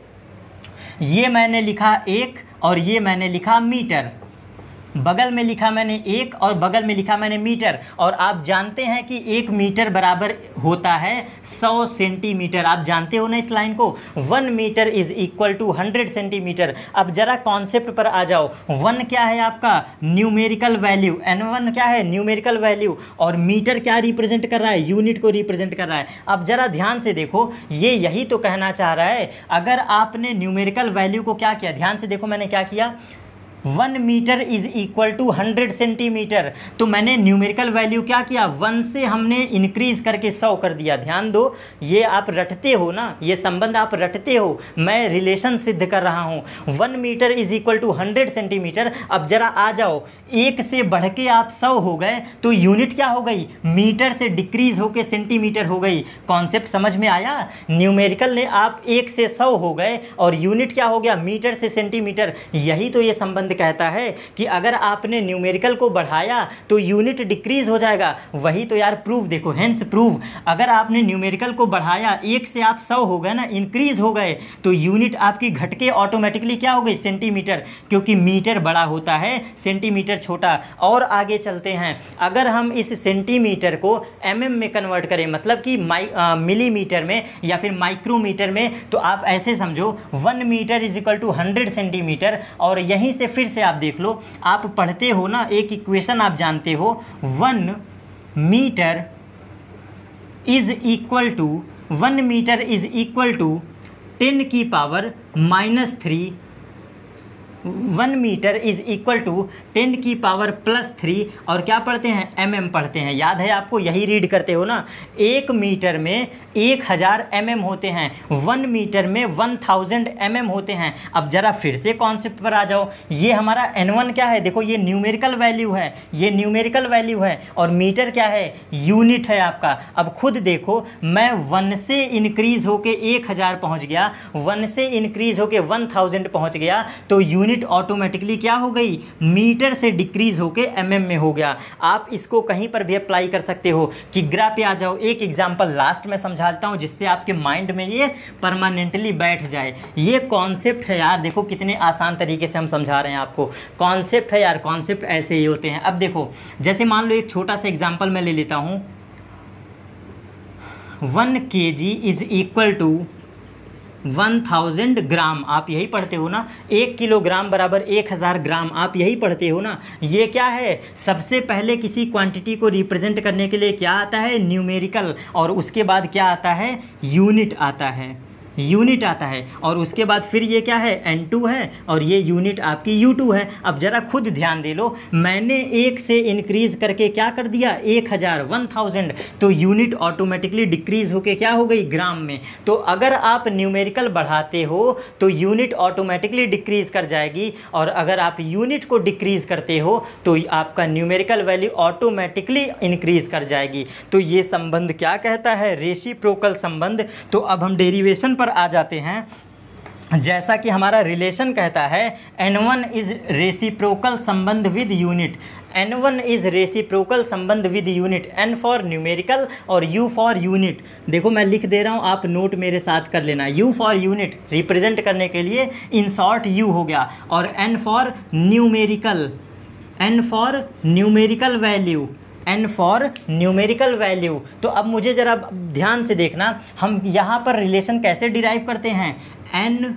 ये मैंने लिखा 1 और ये मैंने लिखा मीटर, बगल में लिखा मैंने 1 और बगल में लिखा मैंने मीटर। और आप जानते हैं कि 1 मीटर बराबर होता है 100 सेंटीमीटर। आप जानते हो ना इस लाइन को, 1 metre is equal to 100 centimetre. अब जरा कॉन्सेप्ट पर आ जाओ। 1 क्या है आपका, न्यूमेरिकल वैल्यू, N1 क्या है, न्यूमेरिकल वैल्यू, और मीटर क्या रिप्रेजेंट कर रहा है, यूनिट को रिप्रेजेंट कर रहा है। अब जरा ध्यान से देखो, ये यही तो कहना चाह रहा है। अगर आपने न्यूमेरिकल वैल्यू को क्या किया, ध्यान से देखो मैंने क्या किया, 1 metre is equal to 100 centimetre. तो मैंने न्यूमेरिकल वैल्यू क्या किया, 1 से हमने इंक्रीज करके 100 कर दिया। ध्यान दो, ये आप रटते हो ना, ये संबंध आप रटते हो, मैं रिलेशन सिद्ध कर रहा हूँ। 1 metre is equal to 100 centimetre. अब जरा आ जाओ, 1 से बढ़ के आप 100 हो गए तो यूनिट क्या हो गई, मीटर से डिक्रीज होके सेंटीमीटर हो गई। कॉन्सेप्ट समझ में आया। न्यूमेरिकल ने आप 1 से 100 हो गए और यूनिट क्या हो गया, मीटर से सेंटीमीटर। यही तो ये संबंध कहता है कि अगर आपने न्यूमेरिकल को बढ़ाया तो यूनिट डिक्रीज हो जाएगा। वही तो यार प्रूफ देखो, हेंस प्रूफ। अगर आपने न्यूमेरिकल को बढ़ाया, 1 से आप 100 हो गए ना, इंक्रीज हो गए, तो यूनिट आपकी घट के ऑटोमेटिकली क्या हो गई, सेंटीमीटर, क्योंकि मीटर बड़ा होता है, सेंटीमीटर छोटा। और आगे चलते हैं, अगर हम इस सेंटीमीटर को mm में कन्वर्ट करें, मतलब कि मिलीमीटर में या फिर माइक्रोमीटर में, तो आप ऐसे समझो 1 metre is equal to 100 centimetre. और यहीं से फिर से आप देख लो, आप पढ़ते हो ना, एक इक्वेशन आप जानते हो, 1 metre is equal to 1 metre is equal to 10 की power -3। 1 metre is equal to 10 की पावर +3। और क्या पढ़ते हैं, mm पढ़ते हैं। याद है आपको, यही रीड करते हो ना। 1 मीटर में 1000 mm होते हैं, 1 मीटर में 1000 mm होते हैं। अब जरा फिर से कॉन्सेप्ट पर आ जाओ। ये हमारा N1 क्या है, देखो ये न्यूमेरिकल वैल्यू है, ये न्यूमेरिकल वैल्यू है, और मीटर क्या है, यूनिट है आपका। अब खुद देखो, मैं 1 से इंक्रीज होके 1000 पहुँच गया, 1 से इंक्रीज होके 1000 पहुँच गया, तो यूनिट ऑटोमेटिकली क्या हो गई, मीटर से डिक्रीज होके mm में हो गया। आप इसको कहीं पर भी अप्लाई कर सकते हो। कि ग्राफ पे आ जाओ, एक एग्जांपल लास्ट में समझाता हूं जिससे आपके माइंड में ये परमानेंटली बैठ जाए। ये कॉन्सेप्ट है यार, देखो कितने आसान तरीके से हम समझा रहे हैं आपको। कॉन्सेप्ट है यार, कॉन्सेप्ट ऐसे ही होते हैं। अब देखो, जैसे मान लो एक छोटा सा एग्जाम्पल मैं ले लेता हूं, 1 kg इज इक्वल टू 1000 ग्राम। आप यही पढ़ते हो ना, 1 किलोग्राम बराबर 1000 ग्राम, आप यही पढ़ते हो ना। ये क्या है, सबसे पहले किसी क्वांटिटी को रिप्रेजेंट करने के लिए क्या आता है, न्यूमेरिकल, और उसके बाद क्या आता है, यूनिट आता है, यूनिट आता है। और उसके बाद फिर ये क्या है, N2 है, और ये यूनिट आपकी U2 है। अब जरा खुद ध्यान दे लो, मैंने 1 से इंक्रीज करके क्या कर दिया, 1000, तो यूनिट ऑटोमेटिकली डिक्रीज होके क्या हो गई, ग्राम में। तो अगर आप न्यूमेरिकल बढ़ाते हो तो यूनिट ऑटोमेटिकली डिक्रीज कर जाएगी, और अगर आप यूनिट को डिक्रीज करते हो तो आपका न्यूमेरिकल वैल्यू ऑटोमेटिकली इंक्रीज कर जाएगी। तो ये संबंध क्या कहता है, रेसिप्रोकल संबंध। तो अब हम डेरिवेशन पर आ जाते हैं। जैसा कि हमारा रिलेशन कहता है N1 इज रेसिप्रोकल संबंध with unit, N1 is reciprocal संबंध with unit, N for numerical और U फॉर यूनिट। देखो मैं लिख दे रहा हूँ, आप नोट मेरे साथ कर लेना। U फॉर यूनिट रिप्रेजेंट करने के लिए इन शॉर्ट U हो गया, और N for numerical, N for numerical value, N for numerical value. तो अब मुझे ज़रा ध्यान से देखना, हम यहाँ पर रिलेशन कैसे डिराइव करते हैं। N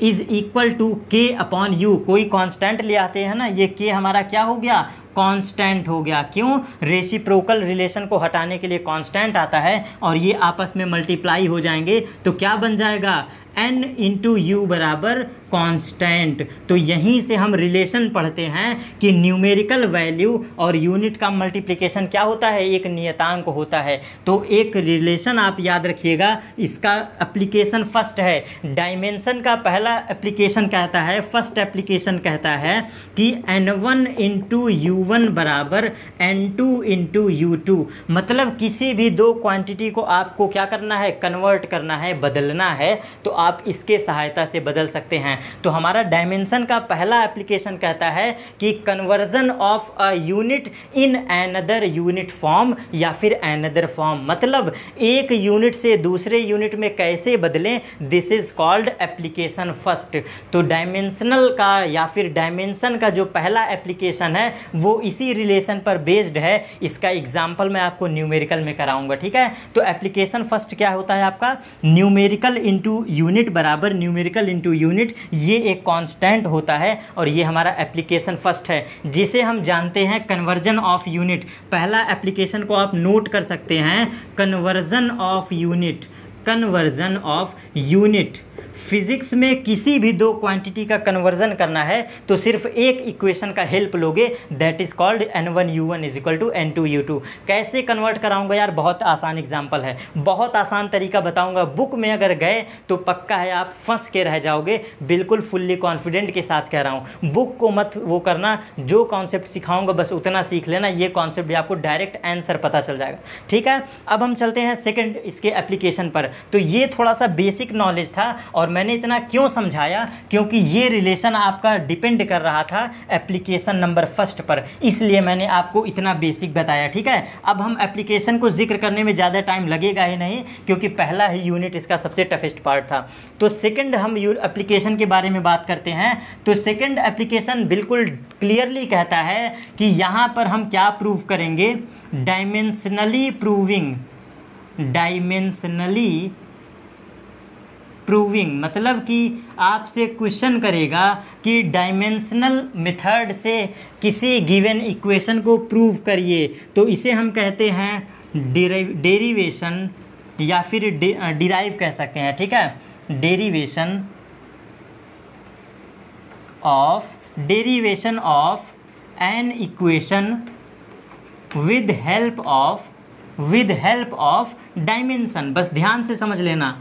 is equal to K upon U, कोई कांस्टेंट ले आते हैं ना, ये K हमारा क्या हो गया, कांस्टेंट हो गया। क्यों, रेसिप्रोकल रिलेशन को हटाने के लिए कांस्टेंट आता है, और ये आपस में मल्टीप्लाई हो जाएंगे, तो क्या बन जाएगा, N इंटू यू बराबर कांस्टेंट। तो यहीं से हम रिलेशन पढ़ते हैं कि न्यूमेरिकल वैल्यू और यूनिट का मल्टीप्लिकेशन क्या होता है, एक नियतांक होता है। तो एक रिलेशन आप याद रखिएगा, इसका एप्लीकेशन फर्स्ट है। डायमेंशन का पहला एप्लीकेशन कहता है, फर्स्ट एप्लीकेशन कहता है कि N1 इंटू U1 बराबर N2 इंटू U2। मतलब किसी भी दो क्वांटिटी को आपको क्या करना है, कन्वर्ट करना है, बदलना है, तो आप इसके सहायता से बदल सकते हैं। तो हमारा डायमेंशन का पहला एप्लीकेशन कहता है कि conversion of a unit in another unit form या फिर एनदर फॉर्म, मतलब एक यूनिट से दूसरे यूनिट में कैसे बदलें, this is called application first. तो डायमेंशनल का या फिर डायमेंशन का जो पहला एप्लीकेशन है वो इसी रिलेशन पर बेस्ड है। इसका एग्जाम्पल मैं आपको न्यूमेरिकल में कराऊंगा, ठीक है। तो एप्लीकेशन फर्स्ट क्या होता है आपका, न्यूमेरिकल इंटू यूनिट बराबर न्यूमेरिकल इंटू यूनिट, ये एक कांस्टेंट होता है, और ये हमारा एप्लीकेशन फर्स्ट है, जिसे हम जानते हैं कन्वर्जन ऑफ यूनिट। पहला एप्लीकेशन को आप नोट कर सकते हैं, conversion of unit, conversion of unit. Physics में किसी भी दो क्वांटिटी का कन्वर्जन करना है तो सिर्फ एक इक्वेशन का हेल्प लोगे, that is called N1 U1 is equal to N2 U2। कैसे कन्वर्ट कराऊंगा यार, बहुत आसान एग्जांपल है, बहुत आसान तरीका बताऊंगा। बुक में अगर गए तो पक्का है आप फंस के रह जाओगे, बिल्कुल फुल्ली कॉन्फिडेंट के साथ कह रहा हूँ। बुक को मत वो करना, जो कॉन्सेप्ट सिखाऊंगा बस उतना सीख लेना, ये कॉन्सेप्ट भी आपको डायरेक्ट आंसर पता चल जाएगा, ठीक है। अब हम चलते हैं सेकेंड इसके एप्लीकेशन पर। तो ये थोड़ा सा बेसिक नॉलेज था, और मैंने इतना क्यों समझाया, क्योंकि ये रिलेशन आपका डिपेंड कर रहा था एप्लीकेशन नंबर फर्स्ट पर, इसलिए मैंने आपको इतना बेसिक बताया, ठीक है। अब हम एप्लीकेशन को जिक्र करने में ज़्यादा टाइम लगेगा ही नहीं, क्योंकि पहला ही यूनिट इसका सबसे टफेस्ट पार्ट था। तो सेकंड हम एप्लीकेशन के बारे में बात करते हैं। तो सेकंड एप्लीकेशन बिल्कुल क्लियरली कहता है कि यहाँ पर हम क्या प्रूव करेंगे, डायमेंशनली प्रूविंग, डायमेंशनली प्रूविंग, मतलब कि आपसे क्वेश्चन करेगा कि डायमेंशनल मेथड से किसी गिवन इक्वेशन को प्रूव करिए। तो इसे हम कहते हैं डेरिवेशन या फिर डिराइव कह सकते हैं, ठीक है। Derivation of an equation with help of dimension. बस ध्यान से समझ लेना,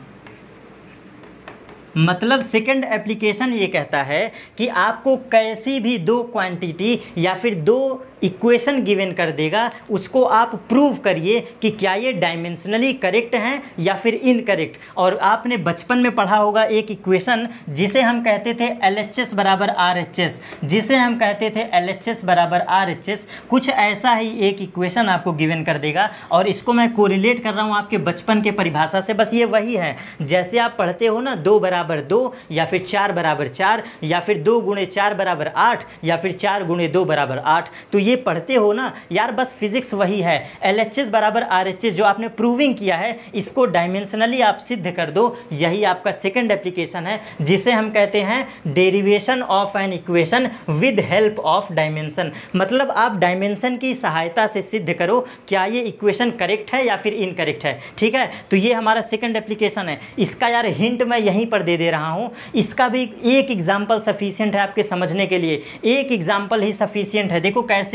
मतलब सेकंड एप्लीकेशन ये कहता है कि आपको कैसी भी दो क्वांटिटी या फिर दो इक्वेशन गिवन कर देगा, उसको आप प्रूव करिए कि क्या ये डायमेंशनली करेक्ट हैं या फिर इनकरेक्ट। और आपने बचपन में पढ़ा होगा एक इक्वेशन जिसे हम कहते थे LHS बराबर RHS, जिसे हम कहते थे LHS बराबर RHS। कुछ ऐसा ही एक इक्वेशन आपको गिवन कर देगा, और इसको मैं कोरिलेट कर रहा हूँ आपके बचपन के परिभाषा से। बस ये वही है, जैसे आप पढ़ते हो ना 2 बराबर 2 या फिर 4 बराबर 4 या फिर 2 गुणे 4 बराबर 8 या फिर 4 गुणे 2 बराबर 8, तो ये पढ़ते हो ना यार, बस फिजिक्स वही है। LHS बराबर RHS जो आपने प्रूविंग किया है, इसको डायमेंशनली आप सिद्ध कर दो, यही आपका सेकंड एप्लीकेशन है, जिसे हम कहते हैं derivation of an equation with help of dimension. मतलब आप डायमेंशन की सहायता से सिद्ध करो क्या ये इक्वेशन करेक्ट है या फिर इनकरेक्ट है, ठीक है। तो ये हमारा सेकंड एप्लीकेशन है। इसका यार हिंट मैं यहीं पर दे रहा हूँ, इसका भी एक एग्जाम्पल सफिशिएंट है आपके समझने के लिए, एक एग्जाम्पल ही सफिशिएंट है। देखो कैसे,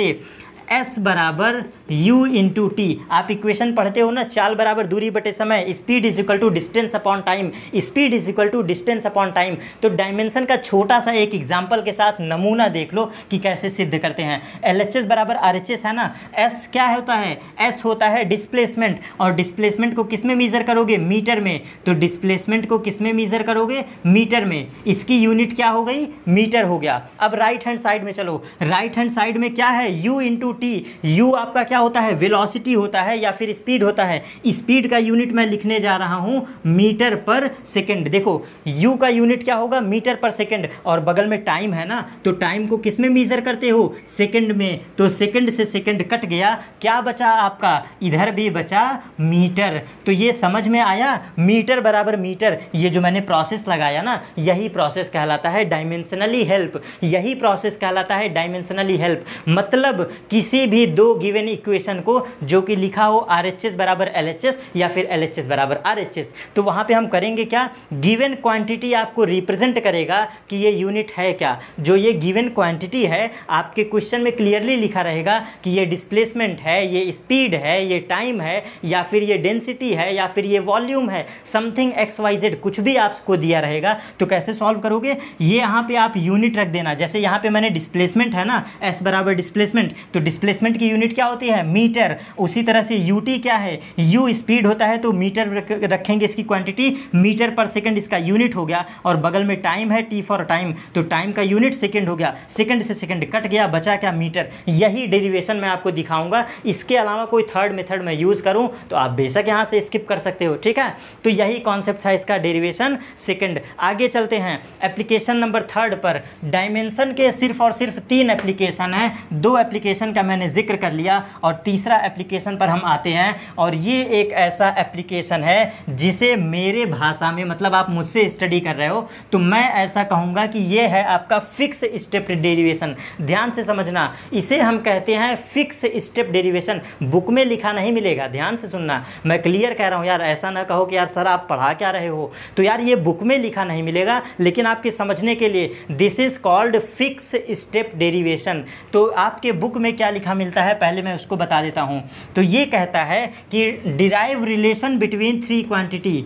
S बराबर U इंटू टी। आप इक्वेशन पढ़ते हो ना, चाल बराबर दूरी बटे समय, speed is equal to distance upon time, speed is equal to distance upon time. तो डायमेंशन का छोटा सा एक एग्जाम्पल के साथ नमूना देख लो कि कैसे सिद्ध करते हैं। LHS बराबर RHS है ना, S क्या होता है, S होता है डिस्प्लेसमेंट, और डिस्प्लेसमेंट को किस में मीजर करोगे, मीटर में। तो डिस्प्लेसमेंट को किस में मीजर करोगे, मीटर में। इसकी यूनिट क्या हो गई, मीटर हो गया। अब राइट हैंड साइड में चलो, राइट हैंड साइड में क्या है, U इंटू टी। U आपका क्या होता है, वेलोसिटी होता है या फिर स्पीड होता है। स्पीड का यूनिट मैं लिखने जा रहा हूं मीटर पर सेकंड। देखो U का यूनिट क्या होगा, मीटर पर सेकंड, और बगल में टाइम है ना, तो टाइम को किस में मीजर करते हो, सेकंड में। तो सेकंड से सेकंड कट गया, क्या बचा आपका, इधर भी बचा मीटर। तो ये समझ में आया, मीटर बराबर मीटर। ये जो मैंने प्रोसेस लगाया ना, यही प्रोसेस कहलाता है डायमेंशनली हेल्प, यही प्रोसेस कहलाता है डायमेंशनली हेल्प। मतलब किसी भी दो गिवन इक्वेशन को जो कि लिखा हो RHS बराबर LHS या फिर LHS बराबर RHS, तो वहाँ पे हम करेंगे क्या, गिवन क्वांटिटी आपको रिप्रेजेंट करेगा कि ये यूनिट है क्या। जो ये गिवन क्वांटिटी है आपके क्वेश्चन में क्लियरली लिखा रहेगा कि ये डिस्प्लेसमेंट है, ये स्पीड है, ये टाइम है, या फिर ये डेंसिटी है, या फिर ये वॉल्यूम है, समथिंग XYZ कुछ भी आपको दिया रहेगा। तो कैसे सॉल्व करोगे, ये यहाँ पे आप यूनिट रख देना। जैसे यहाँ पे मैंने डिस्प्लेसमेंट है ना, S बराबर डिस्प्लेसमेंट, तो डिस्प्लेसमेंट की यूनिट क्या होती है, मीटर। उसी तरह से UT क्या है, U स्पीड होता है, तो मीटर रखेंगे इसकी क्वांटिटी, मीटर पर सेकंड इसका यूनिट हो गया, और बगल में टाइम है, T फॉर टाइम, तो टाइम का यूनिट सेकंड हो गया, सेकंड से सेकंड कट गया, बचा क्या, मीटर। यही डेरिवेशन मैं आपको दिखाऊंगा। इसके अलावा कोई थर्ड मेथड मैं यूज़ करूं तो आप बेशक यहाँ से स्किप कर सकते हो, ठीक है। तो यही कॉन्सेप्ट था इसका, डेरिवेशन सेकंड। आगे चलते हैं एप्लीकेशन नंबर थर्ड पर। डायमेंशन के सिर्फ और सिर्फ 3 एप्लीकेशन हैं, 2 एप्लीकेशन का मैंने जिक्र कर लिया, और तीसरा एप्लीकेशन पर हम आते हैं। और ये एक ऐसा एप्लीकेशन है जिसे मेरे भाषा में, मतलब आप मुझसे स्टडी कर रहे हो तो मैं ऐसा कहूँगा कि ये है आपका फिक्स स्टेप डेरिवेशन। ध्यान से समझना, इसे हम कहते हैं फिक्स स्टेप डेरिवेशन। बुक में लिखा नहीं मिलेगा, ध्यान से सुनना, मैं क्लियर कह रहा हूँ यार। ऐसा ना कहो कि यार सर आप पढ़ा क्या रहे हो, तो यार ये बुक में लिखा नहीं मिलेगा, लेकिन आपके समझने के लिए this is called fix step derivation. तो आपके बुक में क्या लिखा मिलता है, पहले मैं उसको बता देता हूँ। तो ये कहता है कि derive relation between 3 quantity,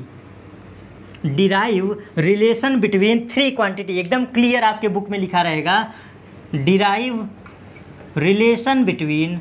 derive relation between 3 quantity, एकदम क्लियर आपके बुक में लिखा रहेगा, derive relation between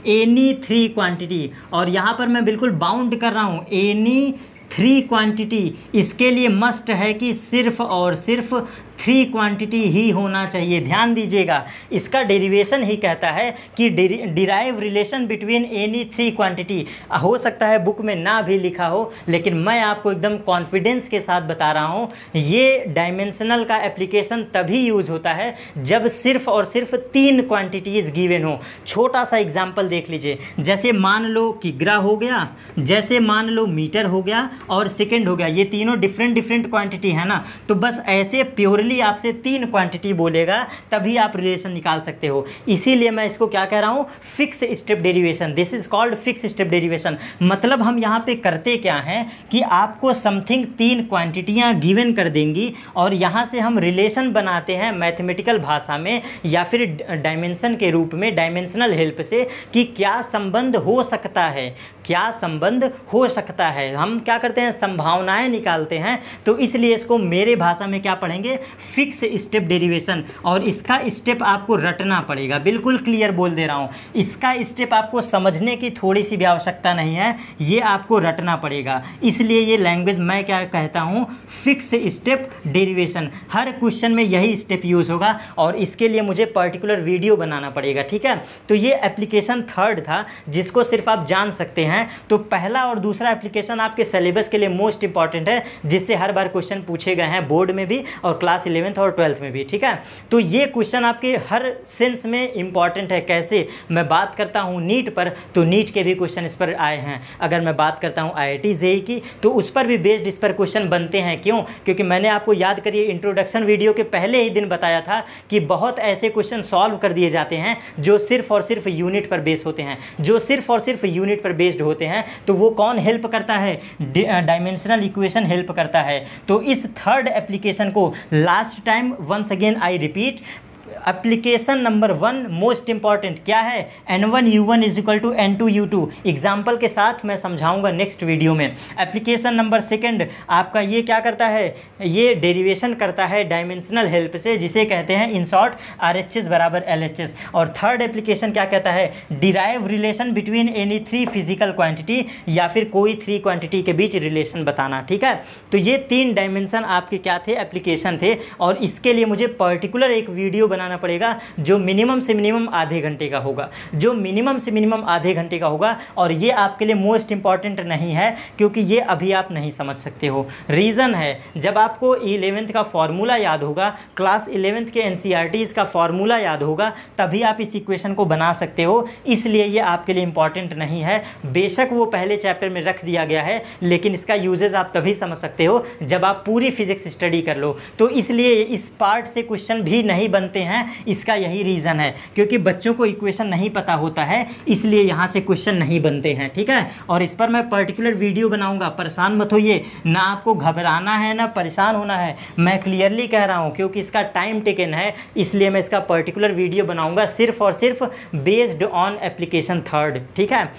any 3 quantity. और यहाँ पर मैं बिल्कुल बाउंड कर रहा हूँ, एनी 3 क्वांटिटी। इसके लिए मस्ट है कि सिर्फ और सिर्फ 3 क्वांटिटी ही होना चाहिए। ध्यान दीजिएगा, इसका डेरिवेशन ही कहता है कि derive relation between any 3 quantity. हो सकता है बुक में ना भी लिखा हो, लेकिन मैं आपको एकदम कॉन्फिडेंस के साथ बता रहा हूँ, ये डायमेंशनल का एप्लीकेशन तभी यूज़ होता है जब सिर्फ और सिर्फ 3 क्वांटिटीज़ गिवन हो। छोटा सा एग्जाम्पल देख लीजिए, जैसे मान लो किग्रा हो गया, जैसे मान लो मीटर हो गया, और सेकेंड हो गया। ये तीनों डिफरेंट क्वांटिटी है ना, तो बस ऐसे प्योरली आपसे 3 क्वांटिटी बोलेगा तभी आप रिलेशन निकाल सकते हो। इसीलिए मैं इसको क्या कह रहा हूँ, fix step derivation. This is called fix step derivation. मतलब हम यहाँ पे करते क्या हैं कि आपको समथिंग 3 क्वांटिटियाँ गिवन कर देंगी, और यहाँ से हम रिलेशन बनाते हैं मैथमेटिकल भाषा में या फिर डायमेंशन के रूप में, डायमेंशनल हेल्प से, कि क्या संबंध हो सकता है, क्या संबंध हो सकता है। हम क्या करते हैं, संभावनाएं निकालते हैं। तो इसलिए इसको मेरे भाषा में क्या पढ़ेंगे, फिक्स स्टेप डेरिवेशन। और इसका स्टेप आपको रटना पड़ेगा, बिल्कुल क्लियर बोल दे रहा हूँ। इसका स्टेप आपको समझने की थोड़ी सी भी आवश्यकता नहीं है, ये आपको रटना पड़ेगा। इसलिए ये लैंग्वेज मैं क्या कहता हूँ, फिक्स स्टेप डेरिवेशन। हर क्वेश्चन में यही स्टेप यूज़ होगा, और इसके लिए मुझे पर्टिकुलर वीडियो बनाना पड़ेगा, ठीक है। तो ये एप्लीकेशन थर्ड था जिसको सिर्फ आप जान सकते हैं। तो पहला और दूसरा एप्लीकेशन आपके सिलेबस के लिए मोस्ट इंपॉर्टेंट है, जिससे हर बार क्वेश्चन पूछे गए हैं बोर्ड में भी और क्लास 11th और 12th में भी, ठीक है। तो ये क्वेश्चन आपके हर सेंस में इंपॉर्टेंट है। कैसे, मैं बात करता हूँ नीट पर, तो नीट के भी क्वेश्चन इस पर आए हैं। अगर मैं बात करता हूँ IIT JEE की, तो उस पर भी बेस्ड इस पर क्वेश्चन बनते हैं। क्यों, क्योंकि मैंने आपको याद करिए इंट्रोडक्शन वीडियो के पहले ही दिन बताया था कि बहुत ऐसे क्वेश्चन सॉल्व कर दिए जाते हैं जो सिर्फ और सिर्फ यूनिट पर बेस्ड होते हैं, जो सिर्फ और सिर्फ यूनिट पर बेस्ड होते हैं। तो वो कौन हेल्प करता है, डायमेंशनल इक्वेशन हेल्प करता है। तो इस थर्ड एप्लीकेशन को last time once again I repeat, application number 1 most important क्या है, N1U1 is equal to N2U2। Example के साथ मैं समझाऊंगा नेक्स्ट वीडियो में। एप्लीकेशन नंबर 2 आपका ये क्या करता है, ये डेरिवेशन करता है डायमेंशनल हेल्प से, जिसे कहते हैं इन शॉर्ट RHS बराबर LHS। और थर्ड एप्लीकेशन क्या कहता है, derive relation between any 3 physical quantity, या फिर कोई 3 क्वांटिटी के बीच रिलेशन बताना। ठीक है, तो ये 3 डायमेंशन आपके क्या थे, एप्लीकेशन थे। और इसके लिए मुझे पर्टिकुलर एक वीडियो बनाना पड़ेगा जो मिनिमम से मिनिमम आधे घंटे का होगा, जो मिनिमम से मिनिमम आधे घंटे का होगा। और ये आपके लिए मोस्ट इंपॉर्टेंट नहीं है, क्योंकि ये अभी आप नहीं समझ सकते हो। रीज़न है, जब आपको 11th का फॉर्मूला याद होगा, क्लास 11th के NCERTs का फॉर्मूला याद होगा, तभी आप इस इक्वेशन को बना सकते हो। इसलिए ये आपके लिए इंपॉर्टेंट नहीं है। बेशक वो पहले चैप्टर में रख दिया गया है, लेकिन इसका यूजेस आप तभी समझ सकते हो जब आप पूरी फिजिक्स स्टडी कर लो। तो इसलिए इस पार्ट से क्वेश्चन भी नहीं बनते हैं। इसका यही रीज़न है, क्योंकि बच्चों को इक्वेशन नहीं पता होता है, इसलिए यहाँ से क्वेश्चन नहीं बनते हैं। ठीक है, और इस पर मैं पर्टिकुलर वीडियो बनाऊंगा, परेशान मत होइए, ना आपको घबराना है ना परेशान होना है। मैं क्लियरली कह रहा हूँ, क्योंकि इसका टाइम टेकन है, इसलिए मैं इसका पर्टिकुलर वीडियो बनाऊंगा सिर्फ और सिर्फ बेस्ड ऑन एप्लीकेशन 3। ठीक है,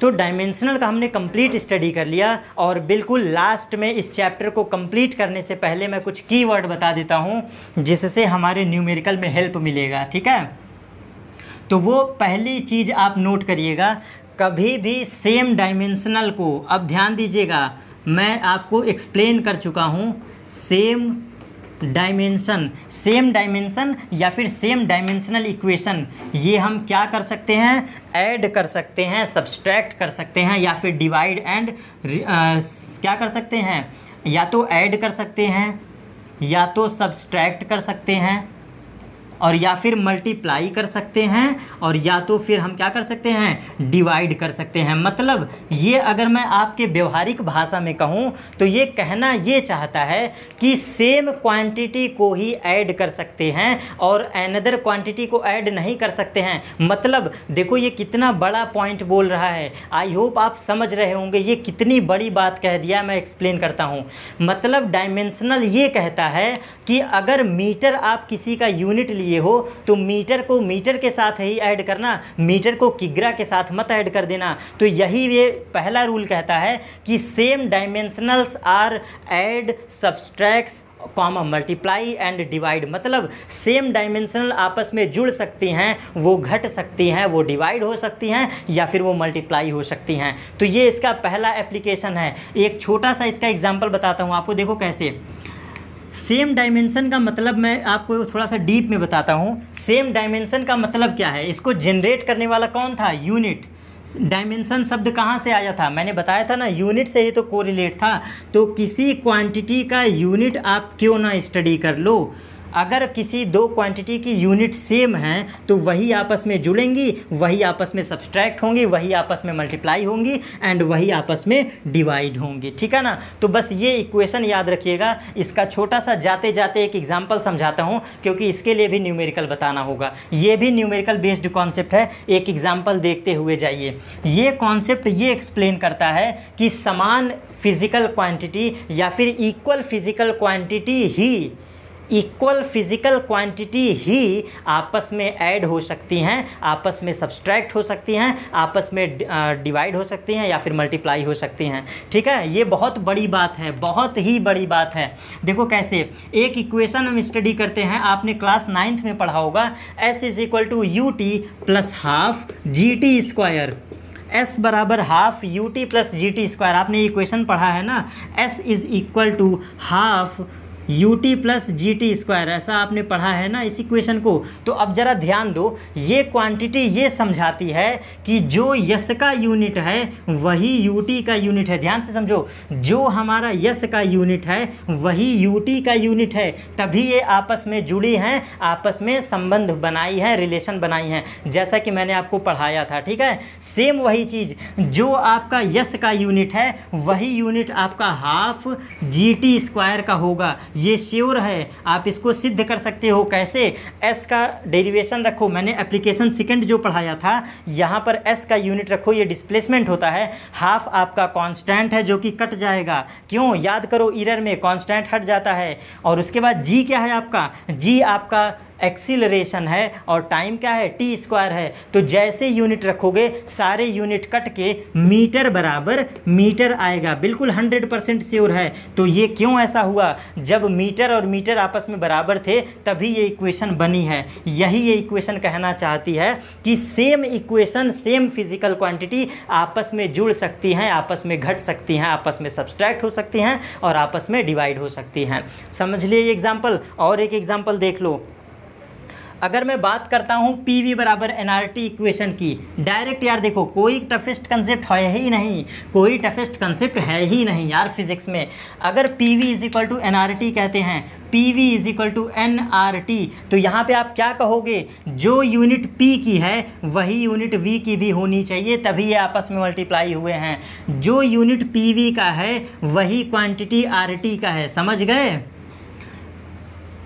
तो डायमेंशनल का हमने कंप्लीट स्टडी कर लिया। और बिल्कुल लास्ट में इस चैप्टर को कंप्लीट करने से पहले मैं कुछ कीवर्ड बता देता हूँ, जिससे हमारे न्यूमेरिकल में हेल्प मिलेगा। ठीक है, तो वो पहली चीज़ आप नोट करिएगा, कभी भी सेम डायमेंशनल को, अब ध्यान दीजिएगा, मैं आपको एक्सप्लेन कर चुका हूँ, सेम डायमेंशन या फिर सेम डायमेंशनल इक्वेशन, ये हम क्या कर सकते हैं, ऐड कर सकते हैं, सब्सट्रैक्ट कर सकते हैं, या फिर डिवाइड एंड क्या कर सकते हैं, या तो ऐड कर सकते हैं, या तो सब्सट्रैक्ट कर सकते हैं, और या फिर मल्टीप्लाई कर सकते हैं, और या तो फिर हम क्या कर सकते हैं, डिवाइड कर सकते हैं। मतलब ये अगर मैं आपके व्यवहारिक भाषा में कहूँ तो ये कहना ये चाहता है कि सेम क्वांटिटी को ही ऐड कर सकते हैं और अनदर क्वांटिटी को ऐड नहीं कर सकते हैं। मतलब देखो ये कितना बड़ा पॉइंट बोल रहा है, आई होप आप समझ रहे होंगे ये कितनी बड़ी बात कह दिया। मैं एक्सप्लेन करता हूँ। मतलब डायमेंशनल ये कहता है कि अगर मीटर आप किसी का यूनिट लिए हो तो मीटर को मीटर के साथ ही ऐड करना, मीटर को किग्रा के साथ मत ऐड कर देना। तो यही ये पहला रूल कहता है कि same dimensionals are add, subtracts, comma multiply and divide. मतलब सेम डायमेंशनल आपस में जुड़ सकती हैं, वो घट सकती हैं, वो डिवाइड हो सकती हैं, या फिर वो मल्टीप्लाई हो सकती हैं। तो ये इसका पहला एप्लीकेशन है। एक छोटा सा इसका एग्जांपल बताता हूँ आपको, देखो कैसे। सेम डायमेंशन का मतलब मैं आपको थोड़ा सा डीप में बताता हूँ। सेम डायमेंशन का मतलब क्या है, इसको जनरेट करने वाला कौन था, यूनिट। डायमेंशन शब्द कहाँ से आया था, मैंने बताया था ना, यूनिट से ही तो कोरिलेट था। तो किसी क्वांटिटी का यूनिट आप क्यों ना स्टडी कर लो। अगर किसी दो क्वांटिटी की यूनिट सेम हैं तो वही आपस में जुड़ेंगी, वही आपस में सब्सट्रैक्ट होंगी, वही आपस में मल्टीप्लाई होंगी एंड वही आपस में डिवाइड होंगी। ठीक है ना। तो बस ये इक्वेशन याद रखिएगा। इसका छोटा सा जाते जाते एक एग्जांपल समझाता हूँ, क्योंकि इसके लिए भी न्यूमेरिकल बताना होगा। ये भी न्यूमेरिकल बेस्ड कॉन्सेप्ट है। एक एग्जाम्पल देखते हुए जाइए। ये कॉन्सेप्ट ये एक्सप्लेन करता है कि समान फिजिकल क्वांटिटी या फिर इक्वल फिजिकल क्वांटिटी ही आपस में ऐड हो सकती हैं, आपस में सब्सट्रैक्ट हो सकती हैं, आपस में डिवाइड हो सकती हैं, या फिर मल्टीप्लाई हो सकती हैं। ठीक है, ये बहुत बड़ी बात है, बहुत ही बड़ी बात है। देखो कैसे, एक इक्वेशन हम स्टडी करते हैं, आपने क्लास 9th में पढ़ा होगा, S = ut + ½ gt²। S बराबर हाफ ut + gt²। आपने इक्वेशन पढ़ा है ना, S = ½ ut + gt², ऐसा आपने पढ़ा है ना इस इक्वेशन को। तो अब ज़रा ध्यान दो, ये क्वांटिटी ये समझाती है कि जो यस का यूनिट है वही ut का यूनिट है। ध्यान से समझो, जो हमारा यस का यूनिट है वही ut का यूनिट है, तभी ये आपस में जुड़ी हैं, आपस में संबंध बनाई है, रिलेशन बनाई हैं, जैसा कि मैंने आपको पढ़ाया था। ठीक है, सेम वही चीज़, जो आपका यस का यूनिट है वही यूनिट आपका ½ gt² का होगा। ये श्योर है, आप इसको सिद्ध कर सकते हो। कैसे, s का डेरिवेशन रखो, मैंने एप्लीकेशन सेकंड जो पढ़ाया था, यहाँ पर s का यूनिट रखो, ये डिस्प्लेसमेंट होता है। हाफ आपका कांस्टेंट है जो कि कट जाएगा, क्यों, याद करो, एरर में कांस्टेंट हट जाता है। और उसके बाद g क्या है आपका, g आपका एक्सीलरेशन है और टाइम क्या है, टी स्क्वायर है। तो जैसे यूनिट रखोगे सारे यूनिट कट के मीटर बराबर मीटर आएगा, बिल्कुल 100% श्योर है। तो ये क्यों ऐसा हुआ, जब मीटर और मीटर आपस में बराबर थे तभी ये इक्वेशन बनी है। यही ये इक्वेशन कहना चाहती है कि same equation, same physical quantity आपस में जुड़ सकती हैं, आपस में घट सकती हैं, आपस में सब्सट्रैक्ट हो सकती हैं और आपस में डिवाइड हो सकती हैं। समझ लिए ये एग्जाम्पल। और एक एग्जाम्पल देख लो, अगर मैं बात करता हूँ PV बराबर एनआरटी इक्वेशन की, डायरेक्ट यार देखो कोई टफेस्ट कंसेप्ट है ही नहीं, कोई टफेस्ट कंसेप्ट है ही नहीं यार फिजिक्स में। अगर PV is equal to NRT कहते हैं, PV is equal to NRT, तो यहाँ पे आप क्या कहोगे, जो यूनिट P की है वही यूनिट V की भी होनी चाहिए, तभी ये आपस में मल्टीप्लाई हुए हैं। जो यूनिट PV का है वही क्वांटिटी RT का है, समझ गए।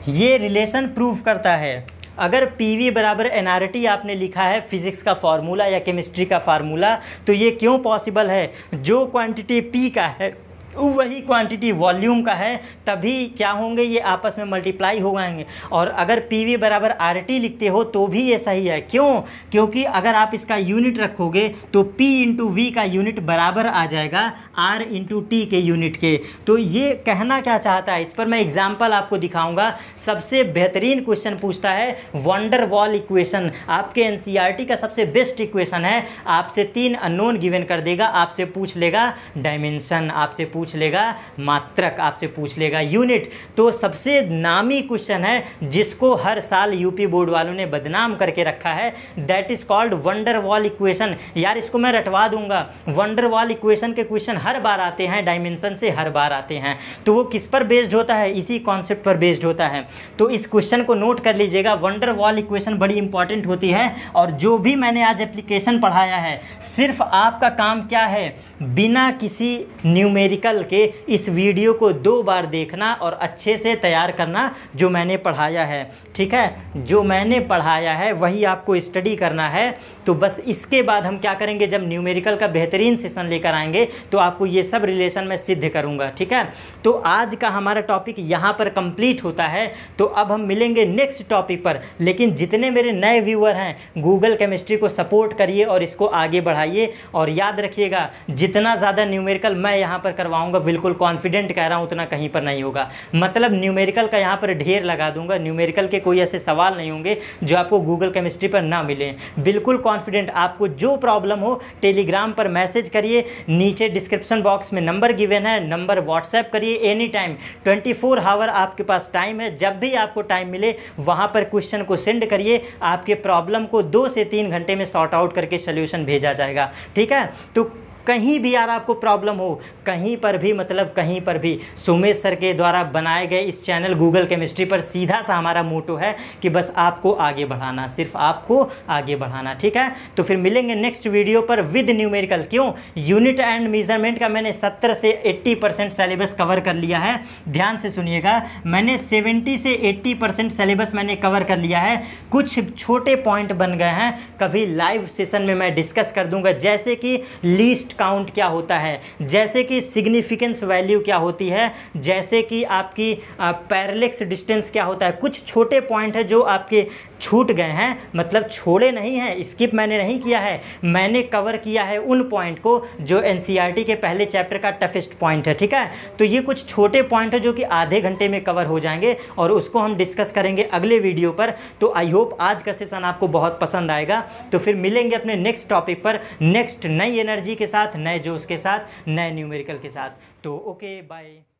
ये रिलेशन प्रूव करता है। अगर PV बराबर एनआरटी आपने लिखा है फिज़िक्स का फार्मूला या केमिस्ट्री का फार्मूला, तो ये क्यों पॉसिबल है, जो क्वांटिटी P का है वही क्वांटिटी वॉल्यूम का है, तभी क्या होंगे, ये आपस में मल्टीप्लाई हो जाएंगे। और अगर PV बराबर RT लिखते हो तो भी ये सही है। क्यों, क्योंकि अगर आप इसका यूनिट रखोगे तो P इंटू V का यूनिट बराबर आ जाएगा R इंटू T के यूनिट के। तो ये कहना क्या चाहता है, इस पर मैं एग्जाम्पल आपको दिखाऊंगा। सबसे बेहतरीन क्वेश्चन पूछता है वंडर वॉल इक्वेशन, आपके NCERT का सबसे बेस्ट इक्वेशन है। आपसे 3 अननोन गिवन कर देगा, आपसे पूछ लेगा डायमेंशन, आपसे पूछ लेगा मात्रक, आपसे पूछ लेगा यूनिट। तो सबसे नामी क्वेश्चन है जिसको हर साल यूपी बोर्ड वालों ने बदनाम करके रखा है, that is called wonder wall equation. यार इसको मैं रटवा दूंगा, वंडर वॉल इक्वेशन के क्वेश्चन हर बार आते हैं, डायमेंशन से हर बार आते हैं। तो वो किस पर बेस्ड होता है, इसी कॉन्सेप्ट पर बेस्ड होता है। तो इस क्वेश्चन को नोट कर लीजिएगा, वंडर वॉल इक्वेशन बड़ी इंपॉर्टेंट होती है। और जो भी मैंने आज एप्लीकेशन पढ़ाया है, सिर्फ आपका काम क्या है, बिना किसी न्यूमेरिकल के इस वीडियो को 2 बार देखना और अच्छे से तैयार करना जो मैंने पढ़ाया है, ठीक है। जो मैंने पढ़ाया है वही आपको स्टडी करना है। तो बस इसके बाद हम क्या करेंगे, जब न्यूमेरिकल का बेहतरीन सेशन लेकर आएंगे तो आपको ये सब रिलेशन मैं सिद्ध करूंगा, ठीक है। तो आज का हमारा टॉपिक यहाँ पर कंप्लीट होता है। तो अब हम मिलेंगे नेक्स्ट टॉपिक पर। लेकिन जितने मेरे नए व्यूअर हैं, गूगल केमिस्ट्री को सपोर्ट करिए और इसको आगे बढ़ाइए। और याद रखिएगा, जितना ज़्यादा न्यूमेरिकल मैं यहाँ पर करवाऊंगा, बिल्कुल कॉन्फिडेंट कह रहा हूँ, उतना कहीं पर नहीं होगा। मतलब न्यूमेरिकल का यहाँ पर ढेर लगा दूंगा, न्यूमेरिकल के कोई ऐसे सवाल नहीं होंगे जो आपको गूगल केमिस्ट्री पर ना मिले। बिल्कुल कॉन्फिडेंट, आपको जो प्रॉब्लम हो टेलीग्राम पर मैसेज करिए, नीचे डिस्क्रिप्शन बॉक्स में नंबर गिवन है, नंबर व्हाट्सएप करिए एनी टाइम, 24 आवर आपके पास टाइम है। जब भी आपको टाइम मिले वहाँ पर क्वेश्चन को सेंड करिए, आपके प्रॉब्लम को 2 से 3 घंटे में सॉर्ट आउट करके सोल्यूशन भेजा जाएगा, ठीक है। तो कहीं भी यार आपको प्रॉब्लम हो, कहीं पर भी, मतलब कहीं पर भी, सुमेश सर के द्वारा बनाए गए इस चैनल गूगल केमिस्ट्री पर सीधा सा हमारा मोटो है कि बस आपको आगे बढ़ाना, सिर्फ आपको आगे बढ़ाना, ठीक है। तो फिर मिलेंगे नेक्स्ट वीडियो पर विद न्यूमेरिकल। क्यों, यूनिट एंड मेजरमेंट का मैंने 70 से 80% सिलेबस कवर कर लिया है। ध्यान से सुनिएगा, मैंने 70 से 80% सिलेबस मैंने कवर कर लिया है। कुछ छोटे पॉइंट बन गए हैं, कभी लाइव सेशन में मैं डिस्कस कर दूंगा, जैसे कि लीस्ट काउंट क्या होता है, जैसे कि सिग्निफिकेंस वैल्यू क्या होती है, जैसे कि आपकी पैरेलैक्स डिस्टेंस क्या होता है। कुछ छोटे पॉइंट है जो आपके छूट गए हैं, मतलब छोड़े नहीं हैं, स्किप मैंने नहीं किया है, मैंने कवर किया है उन पॉइंट को जो एनसीईआरटी के पहले चैप्टर का टफेस्ट पॉइंट है, ठीक है। तो ये कुछ छोटे पॉइंट है जो कि आधे घंटे में कवर हो जाएंगे और उसको हम डिस्कस करेंगे अगले वीडियो पर। तो आई होप आज का सेशन आपको बहुत पसंद आएगा। तो फिर मिलेंगे अपने नेक्स्ट टॉपिक पर, नेक्स्ट नई एनर्जी के साथ, नए जोश के साथ, नए न्यूमेरिकल के साथ। तो ओके, बाय।